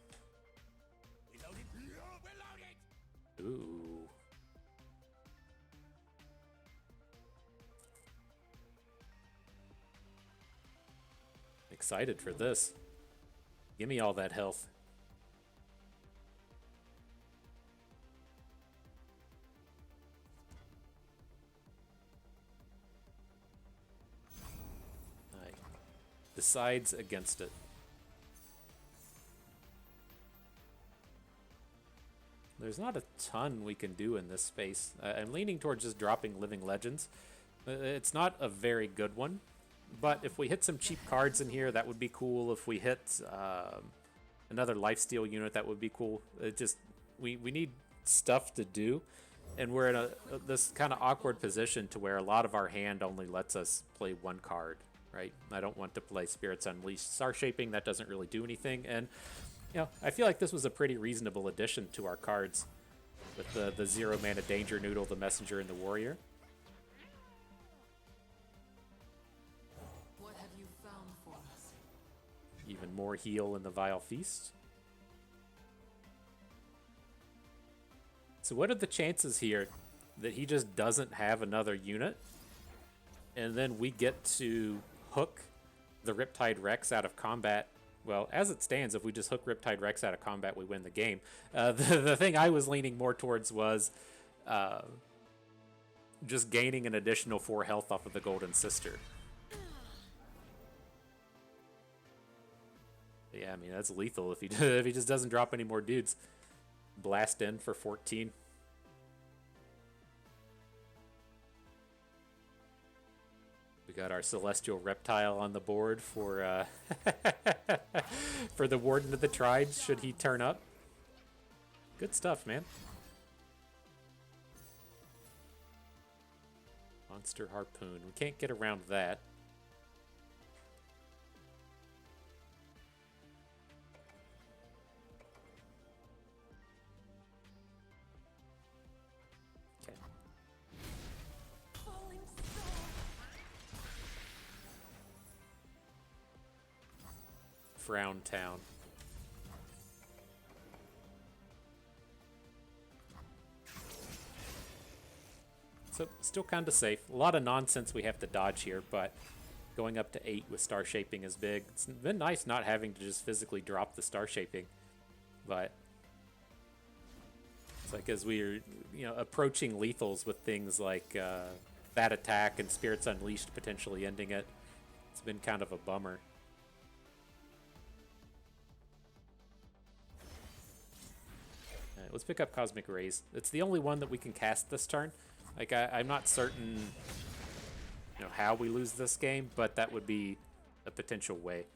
Ooh. Excited for this. Give me all that health. Alright. Decides against it. There's not a ton we can do in this space. I'm leaning towards just dropping Living Legends. It's not a very good one. But if we hit some cheap cards in here, that would be cool. If we hit another lifesteal unit, that would be cool. It just we need stuff to do, and we're in this kind of awkward position to where a lot of our hand only lets us play 1 card, right? I don't want to play Spirits Unleashed. Star Shaping, that doesn't really do anything, and I feel like this was a pretty reasonable addition to our cards with the 0 mana Danger Noodle, the Messenger, and the Warrior. Even more heal in the Vile Feast. So what are the chances here that he just doesn't have another unit, and then we get to hook the Riptide Rex out of combat? Well, as it stands, if we just hook Riptide Rex out of combat, we win the game. The thing I was leaning more towards was just gaining an additional 4 health off of the Golden Sister. Yeah, I mean, that's lethal if he if he just doesn't drop any more dudes. Blast in for 14. We got our Celestial Reptile on the board for for the Warden of the Trides, should he turn up. Good stuff, man. Monster Harpoon. We can't get around that. Frown Town. So still kind of safe. A lot of nonsense we have to dodge here, but going up to 8 with star shaping is big. It's been nice not having to just physically drop the star shaping, but it's like as we're approaching lethals with things like that attack and Spirits Unleashed potentially ending it, it's been kind of a bummer. All right, let's pick up Cosmic Rays. It's the only one that we can cast this turn. Like I'm not certain, how we lose this game, but that would be a potential way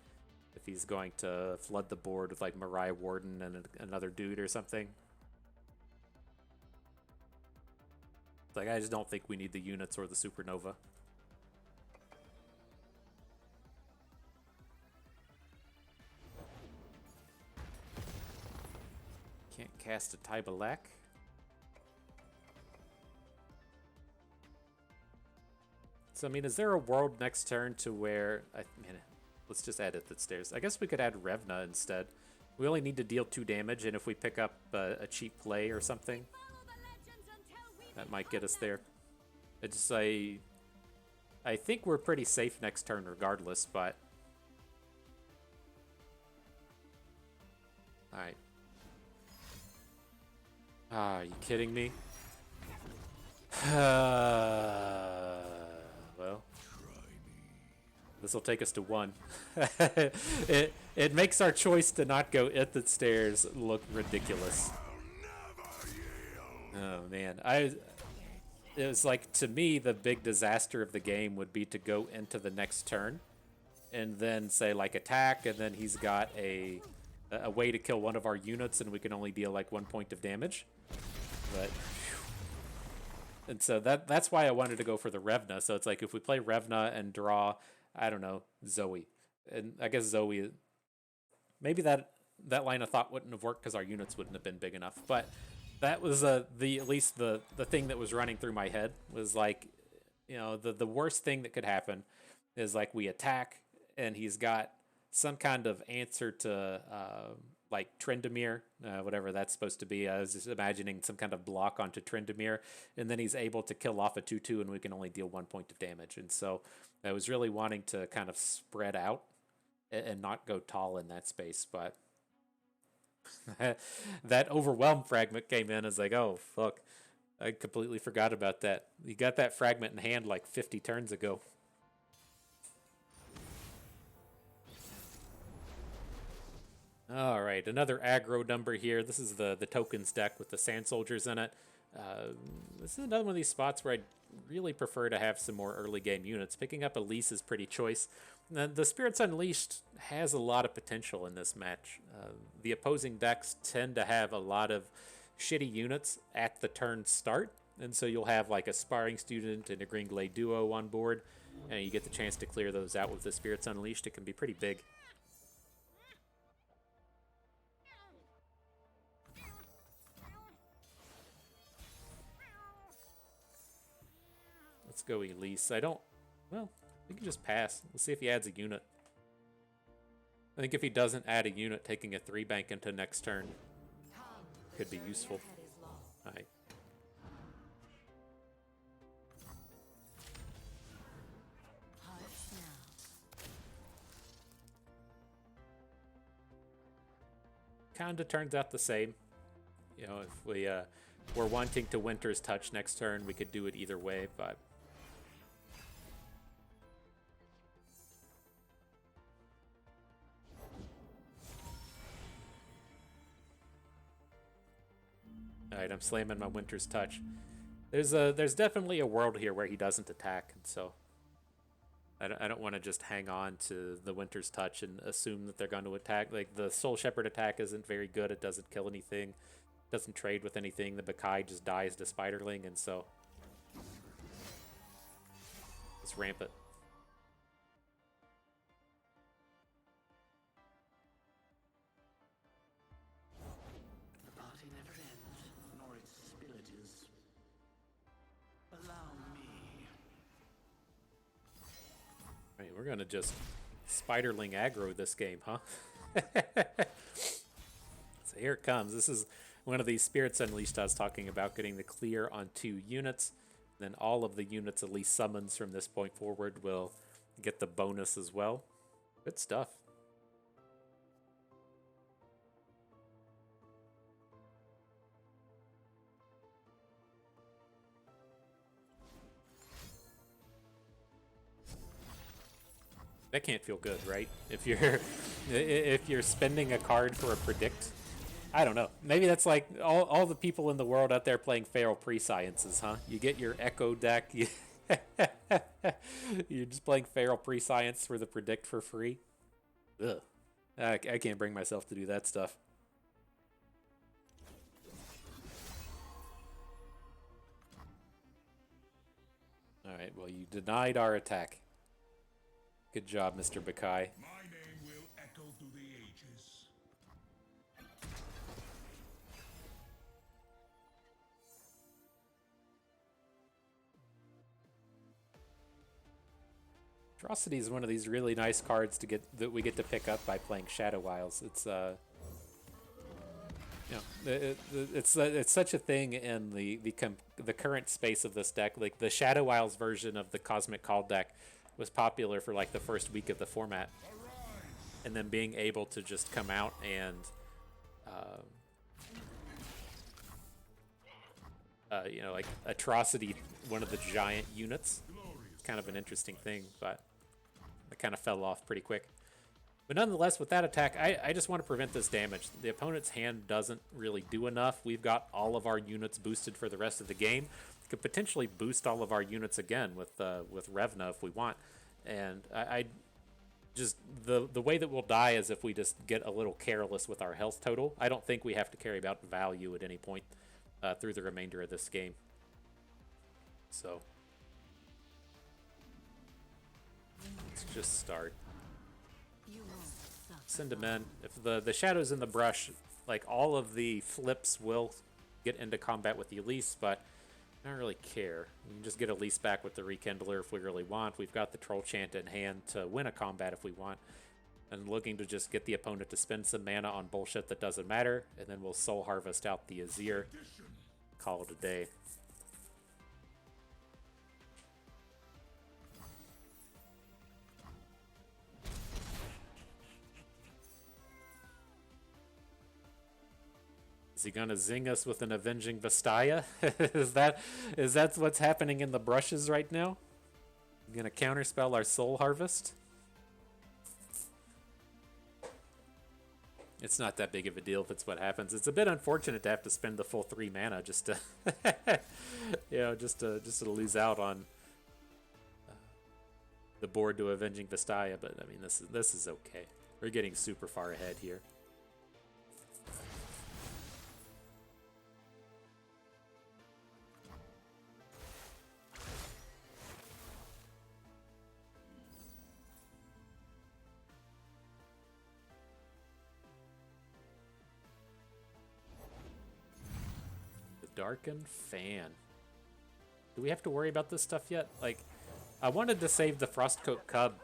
if he's going to flood the board with like Mariah Warden and another dude or something. Like I just don't think we need the units or the Supernova. Can't cast a Tybalak. So, I mean, is there a world next turn to where... let's just add Ithid Stairs. I guess we could add Revna instead. We only need to deal 2 damage, and if we pick up a cheap play or something, that might get us there. I think we're pretty safe next turn regardless, but... Alright. Ah, are you kidding me? Well, this will take us to 1. It makes our choice to not go Ithid Stairs look ridiculous. Oh man, it was like, to me, the big disaster of the game would be to go into the next turn and then say like attack, and then he's got a way to kill one of our units and we can only deal like 1 point of damage. But and so that's why I wanted to go for the Revna. So it's like if we play Revna and draw, I don't know, Zoe. And I guess Zoe, maybe that line of thought wouldn't have worked because our units wouldn't have been big enough. But that was at least the thing that was running through my head was like, the worst thing that could happen is like we attack and he's got some kind of answer to like Tryndamere, whatever that's supposed to be. I was just imagining some kind of block onto Tryndamere, and then he's able to kill off a 2/2 and we can only deal 1 point of damage. And so I was really wanting to kind of spread out and not go tall in that space, but that Overwhelm fragment came in as like, oh fuck, I completely forgot about that. You got that fragment in hand like 50 turns ago. All right, another aggro number here. This is the tokens deck with the Sand Soldiers in it. This is another one of these spots where I'd really prefer to have some more early game units. Picking up Elise is pretty choice. The Spirits Unleashed has a lot of potential in this match. The opposing decks tend to have a lot of shitty units at the turn start, and so you'll have like a Sparring Student and a Green Glade Duo on board, and you get the chance to clear those out with the Spirits Unleashed. It can be pretty big. Let's go Elise. We can just pass. Let's see if he adds a unit. I think if he doesn't add a unit, taking a 3 bank into next turn could be useful. Alright. Kinda turns out the same. If we were wanting to Winter's Touch next turn, we could do it either way, but... Alright, I'm slamming my Winter's Touch. There's definitely a world here where he doesn't attack, and so I don't want to just hang on to the Winter's Touch and assume that they're going to attack. Like, the Soul Shepherd attack isn't very good. It doesn't kill anything. Doesn't trade with anything. The Bakai just dies to Spiderling, and so let's ramp it. The party never ends, nor its spillage. Allow me. Right, we're gonna just Spiderling aggro this game, huh? So here it comes. This is one of these Spirits Unleashed I was talking about, getting the clear on 2 units. Then all of the units Elise summons from this point forward will get the bonus as well. Good stuff. That can't feel good, right? If you're spending a card for a predict. I don't know. Maybe that's like all the people in the world out there playing Feral Presciences, huh? You get your Echo deck. You're just playing Feral Prescience for the predict for free. Ugh. I can't bring myself to do that stuff. Alright, well, you denied our attack. Good job, Mr. Bakai. My name will echo through the ages. Atrocity is one of these really nice cards that we get to pick up by playing Shadow Isles. It's it's such a thing in the current space of this deck. Like the Shadow Isles version of the Cosmic Call deck was popular for like the first week of the format, and then being able to just come out and like Atrocity, one of the giant units. It's kind of an interesting thing, but it kind of fell off pretty quick. But nonetheless, with that attack, I just want to prevent this damage. The opponent's hand doesn't really do enough. We've got all of our units boosted for the rest of the game. Could potentially boost all of our units again with Revna if we want. And I just the way that we'll die is if we just get a little careless with our health total. I don't think we have to carry about value at any point through the remainder of this game. So let's just start. Send him in. If the shadow's in the brush, like all of the flips will get into combat with the Elise, but I don't really care. We can just get Elise back with the Rekindler if we really want. We've got the Troll Chant in hand to win a combat if we want. And looking to just get the opponent to spend some mana on bullshit that doesn't matter, and then we'll Soul Harvest out the Azir. Call it a day. Is he gonna zing us with an Avenging Vastaya? is that what's happening in the brushes right now? He's gonna counterspell our Soul Harvest? It's not that big of a deal if it's what happens. It's a bit unfortunate to have to spend the full 3 mana just to, just to lose out on the board to Avenging Vastaya. But I mean, this is okay. We're getting super far ahead here. Darkened Fan. Do we have to worry about this stuff yet? Like, I wanted to save the Frostcoat Cub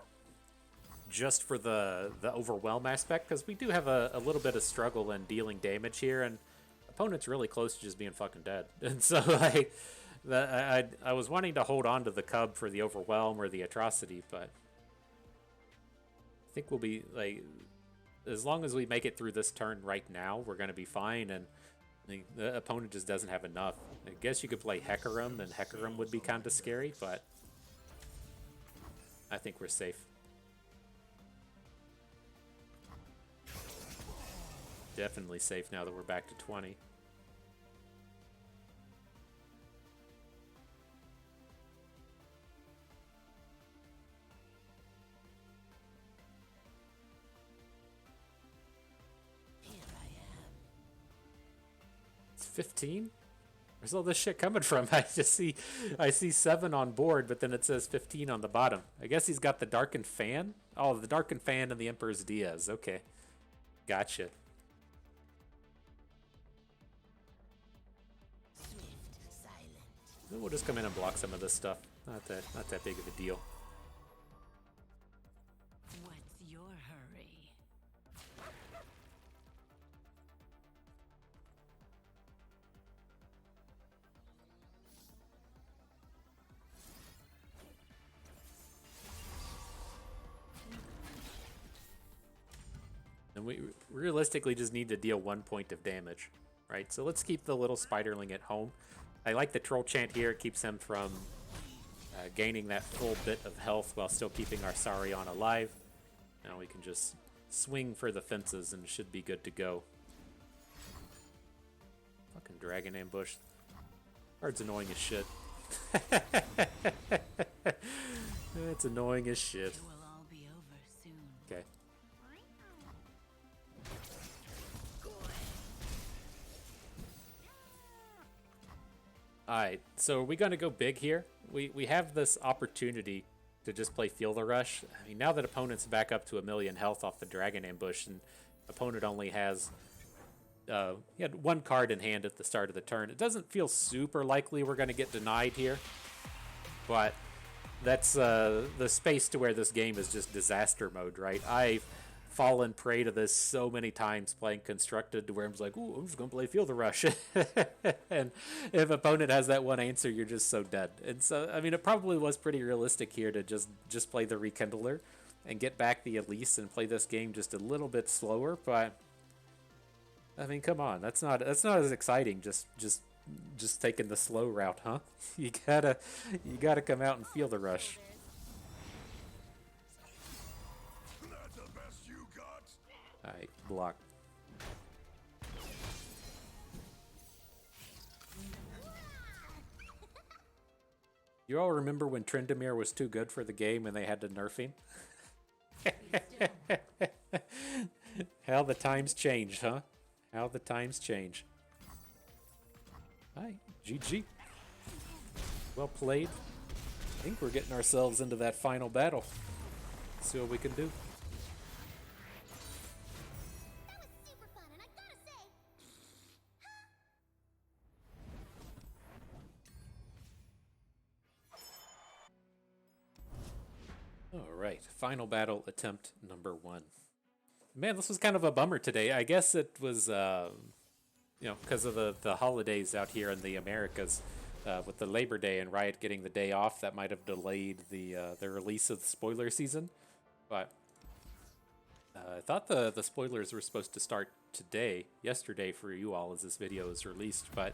just for the overwhelm aspect, because we do have a little bit of struggle in dealing damage here, and opponent's really close to just being fucking dead. And so I was wanting to hold on to the Cub for the overwhelm or the Atrocity, but I think we'll be, like, as long as we make it through this turn right now, we're going to be fine, and the opponent just doesn't have enough. I guess you could play Hecarim, and Hecarim would be kind of scary, but I think we're safe. Definitely safe now that we're back to 20. Here I am. It's 15? Where's all this shit coming from? I see 7 on board, but then it says 15 on the bottom. I guess he's got the Darkened Fan? Oh, the Darkened Fan and the Emperor's Diaz. Okay. Gotcha. Swift, silent. Then we'll just come in and block some of this stuff. Not that big of a deal. What's your hurry? And we realistically just need to deal 1 point of damage, right? So let's keep the little spiderling at home. I like the troll chant here. It keeps him from gaining that full bit of health while still keeping our Saurion alive. Now we can just swing for the fences and should be good to go. Fucking dragon ambush. Card's annoying as shit. It's annoying as shit. It will all be over soon. Okay. Alright, so are we going to go big here? We have this opportunity to just play Feel the Rush. I mean, now that opponent's back up to 1,000,000 health off the Dragon Ambush, and opponent only has he had 1 card in hand at the start of the turn, it doesn't feel super likely we're going to get denied here. But that's the space to where this game is just disaster mode, right? I've fallen prey to this so many times playing Constructed to where I'm just like, ooh, I'm just going to play Feel the Rush. And if opponent has that one answer, you're just so dead. And so, I mean, it probably was pretty realistic here to just play the Rekindler and get back the Elise and play this game just a little bit slower. But, I mean, come on. That's not as exciting, just taking the slow route, huh? You gotta come out and feel the rush. That's the best you got. Alright, block. You all remember when Tryndamere was too good for the game and they had to nerf him? How the times change, huh? How the times change. Hi, GG. Well played. I think we're getting ourselves into that final battle. See what we can do. That was super fun, and I gotta say, Alright, final battle attempt number 1. Man, this was kind of a bummer today. I guess it was, because of the holidays out here in the Americas, with the Labor Day and Riot getting the day off, that might have delayed the release of the spoiler season. But I thought the spoilers were supposed to start yesterday for you all as this video is released, but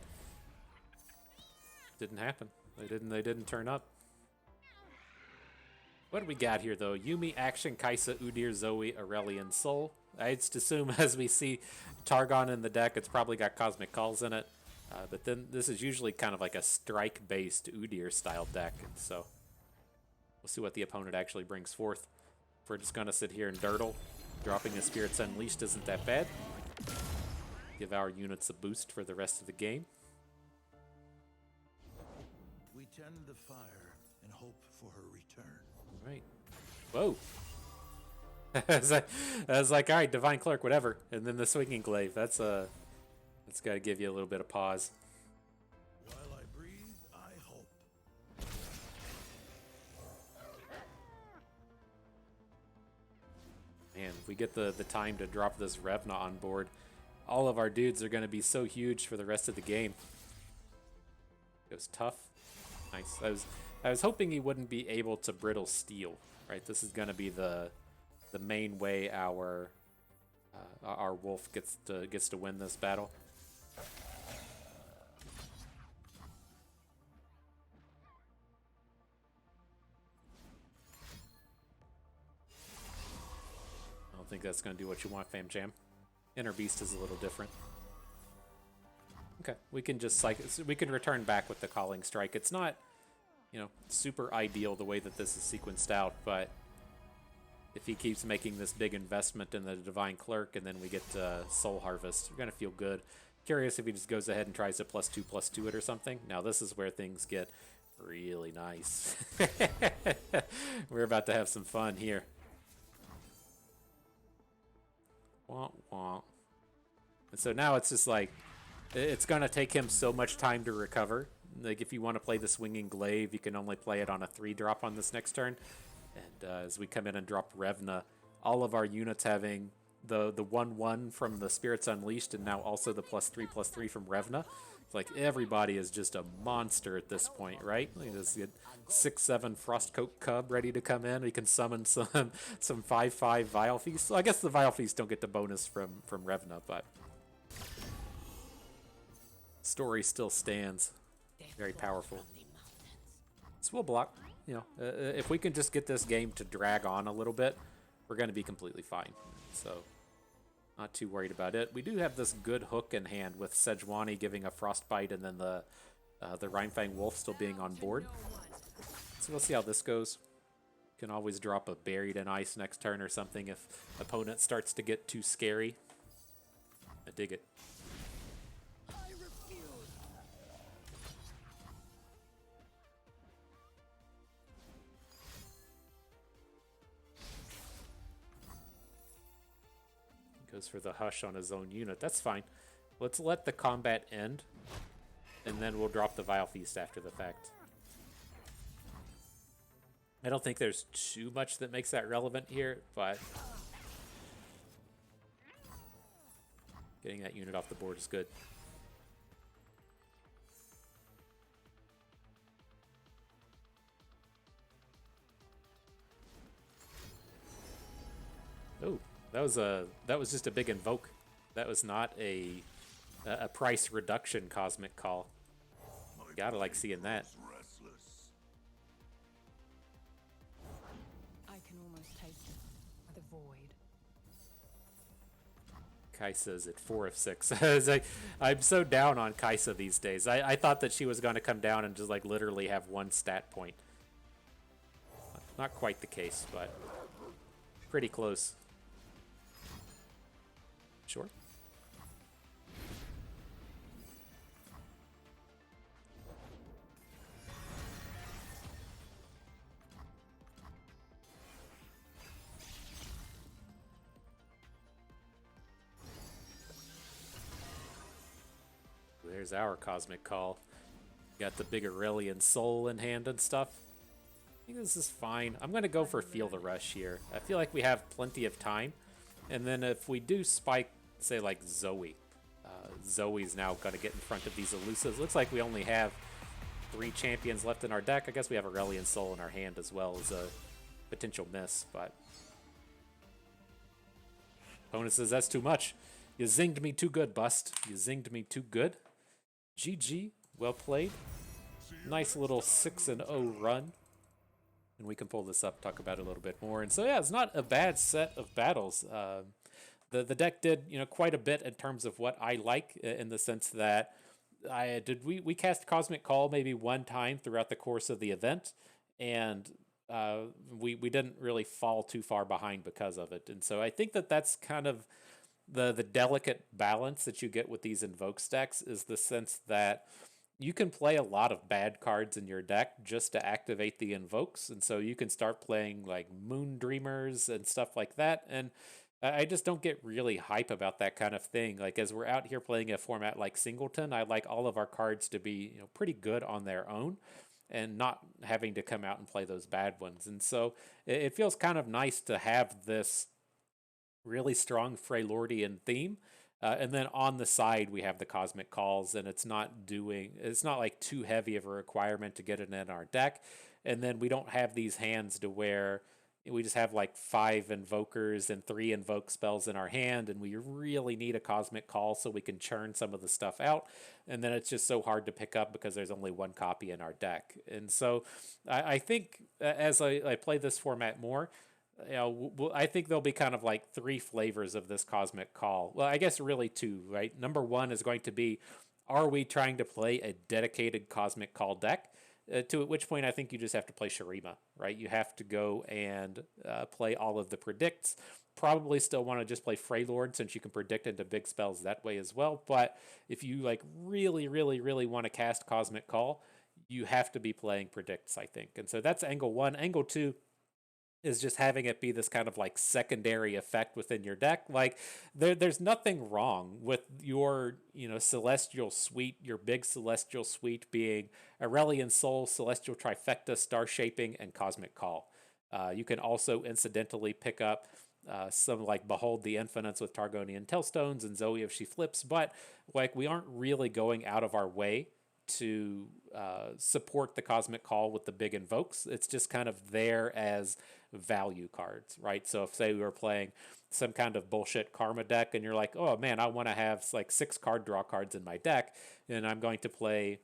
didn't happen. They didn't turn up. What do we got here, though? Yuumi, Action, Kaisa, Udyr, Zoe, Aurelion, Soul. I just assume as we see Targon in the deck, it's probably got Cosmic Calls in it. But then this is usually kind of like a strike-based Udyr-style deck. So we'll see what the opponent actually brings forth. If we're just going to sit here and dirtle, dropping the Spirits Unleashed isn't that bad. Give our units a boost for the rest of the game. We tend the fire and hope for her return. Right. Whoa. I was like, all right, Divine Clerk, whatever. And then the Swinging Glaive. That's got to give you a little bit of pause. While I breathe, I hope. Man, if we get the time to drop this Revna on board, all of our dudes are going to be so huge for the rest of the game. Goes tough. Nice. I was hoping he wouldn't be able to brittle steel, right? This is going to be the main way our wolf gets to win this battle. I don't think that's going to do what you want, Fam Jam. Inner Beast is a little different. Okay, we can just we can return back with the Calling Strike. It's not, super ideal the way that this is sequenced out, but if he keeps making this big investment in the Divine Clerk and then we get Soul Harvest, we're going to feel good. Curious if he just goes ahead and tries to +2/+2 it or something. Now this is where things get really nice. We're about to have some fun here. Wah, wah. And so now it's just like, it's going to take him so much time to recover. Like, if you want to play the Swinging Glaive, you can only play it on a 3-drop on this next turn. And as we come in and drop Revna, all of our units having the 1/1 from the Spirits Unleashed and now also the +3/+3 from Revna. It's Like, everybody is just a monster at this point, right? Like, just get 6/7 Frostcoat Cub ready to come in. We can summon some 5/5 Vile Feast. So I guess the Vile Feast don't get the bonus from Revna, but story still stands. Very powerful. So we'll block. You know, if we can just get this game to drag on a little bit, we're going to be completely fine. So, not too worried about it. We do have this good hook in hand with Sejuani giving a Frostbite and then the Rhymefang Wolf still being on board. So we'll see how this goes. Can always drop a Buried in Ice next turn or something if opponent starts to get too scary. I dig it. Goes for the Hush on his own unit. That's fine. Let's let the combat end, and then we'll drop the Vile Feast after the fact. I don't think there's too much that makes that relevant here, but getting that unit off the board is good. Oh. That was just a big invoke. That was not a price reduction cosmic call. Gotta like seeing that. I can almost taste the void. Kai'Sa's at 4 of 6. I'm so down on Kai'Sa these days. I thought that she was going to come down and just like literally have one stat point. Not quite the case, but pretty close. Sure. There's our cosmic call. Got the big Aurelian Soul in hand and stuff. I think this is fine. I'm going to go for Feel the Rush here. I feel like we have plenty of time. And then if we do spike, say, like Zoe. Zoe's now going to get in front of these Elusives. Looks like we only have 3 champions left in our deck. I guess we have Aurelian Soul in our hand as well as a potential miss, but opponent says that's too much. You zinged me too good, Bust. You zinged me too good. GG. Well played. Nice little 6-0 run. And we can pull this up, talk about it a little bit more. And so, yeah, it's not a bad set of battles. The deck did, quite a bit in terms of what I like, in the sense that we cast Cosmic Call maybe one time throughout the course of the event, and we didn't really fall too far behind because of it. And so I think that's kind of the delicate balance that you get with these Invoke stacks, is the sense that you can play a lot of bad cards in your deck just to activate the Invokes. And so you can start playing like Moon Dreamers and stuff like that. And I just don't get really hype about that kind of thing. Like, as we're out here playing a format like Singleton, I like all of our cards to be, pretty good on their own and not having to come out and play those bad ones. And so it feels kind of nice to have this really strong Freylordian theme. And then on the side, we have the Cosmic Calls, and it's not like too heavy of a requirement to get it in our deck. And then we don't have these hands to where we just have like 5 Invokers and 3 Invoke spells in our hand, and we really need a Cosmic Call so we can churn some of the stuff out. And then it's just so hard to pick up because there's only 1 copy in our deck. And so I think as I play this format more, I think there'll be kind of like 3 flavors of this Cosmic Call. Well, I guess really 2, right? Number 1 is going to be, are we trying to play a dedicated Cosmic Call deck? To which point I think you just have to play Shurima, right? You have to go and play all of the predicts. Probably still want to just play Freylord, since you can predict into big spells that way as well. But if you like really, really, really want to cast Cosmic Call, you have to be playing predicts, I think. And so that's angle 1. Angle 2 is just having it be this kind of like secondary effect within your deck. Like there's nothing wrong with your, Celestial Suite, your big Celestial Suite being Aurelian Soul, Celestial Trifecta, Star Shaping, and Cosmic Call. You can also incidentally pick up some like Behold the Infinites with Targonian Tailstones and Zoe if she flips, but like we aren't really going out of our way to support the Cosmic Call with the big invokes. It's just kind of there as value cards, right? So if say we were playing some kind of bullshit Karma deck and you're like, oh man, I want to have like 6 card draw cards in my deck, and I'm going to play,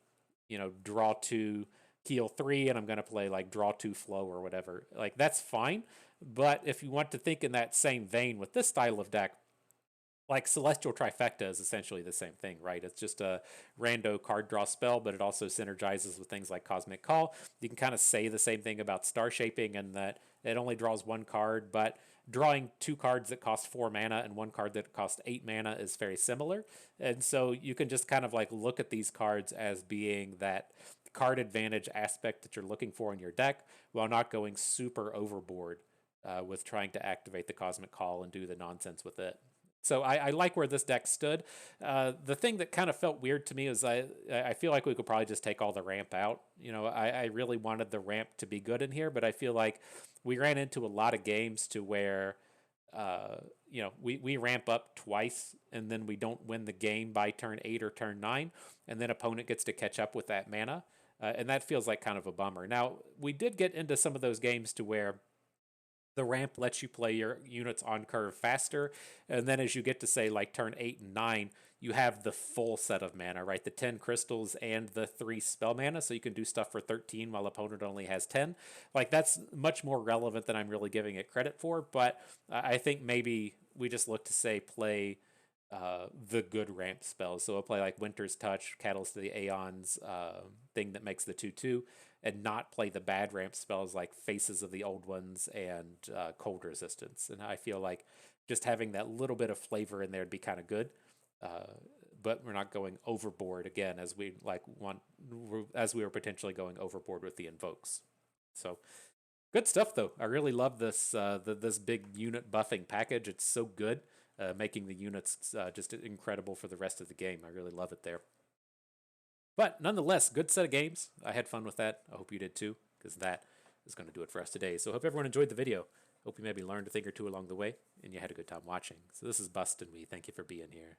draw 2, heal 3, and I'm going to play like draw 2 flow or whatever. Like that's fine. But if you want to think in that same vein with this style of deck, like Celestial Trifecta is essentially the same thing, right? It's just a rando card draw spell, but it also synergizes with things like Cosmic Call. You can kind of say the same thing about Star Shaping in that it only draws 1 card, but drawing 2 cards that cost 4 mana and 1 card that costs 8 mana is very similar. And so you can just kind of like look at these cards as being that card advantage aspect that you're looking for in your deck while not going super overboard with trying to activate the Cosmic Call and do the nonsense with it. So I like where this deck stood. The thing that kind of felt weird to me is I feel like we could probably just take all the ramp out. I really wanted the ramp to be good in here, but I feel like we ran into a lot of games to where, we ramp up twice and then we don't win the game by turn 8 or turn 9, and then opponent gets to catch up with that mana. And that feels like kind of a bummer. Now, we did get into some of those games to where the ramp lets you play your units on curve faster. And then as you get to say like turn 8 and 9, you have the full set of mana, right? The 10 crystals and the 3 spell mana. So you can do stuff for 13 while opponent only has 10. Like that's much more relevant than I'm really giving it credit for. But I think maybe we just look to say play the good ramp spells. So we'll play like Winter's Touch, Catalyst of the Aeons, thing that makes the 2/2, and not play the bad ramp spells like Faces of the Old Ones and Cold Resistance. And I feel like just having that little bit of flavor in there would be kind of good. But we're not going overboard again as we were potentially going overboard with the invokes. So good stuff though. I really love this this big unit buffing package. It's so good, making the units just incredible for the rest of the game. I really love it there. But nonetheless, good set of games. I had fun with that. I hope you did too, because that is going to do it for us today. So I hope everyone enjoyed the video. Hope you maybe learned a thing or two along the way, and you had a good time watching. So this is Bust and we thank you for being here.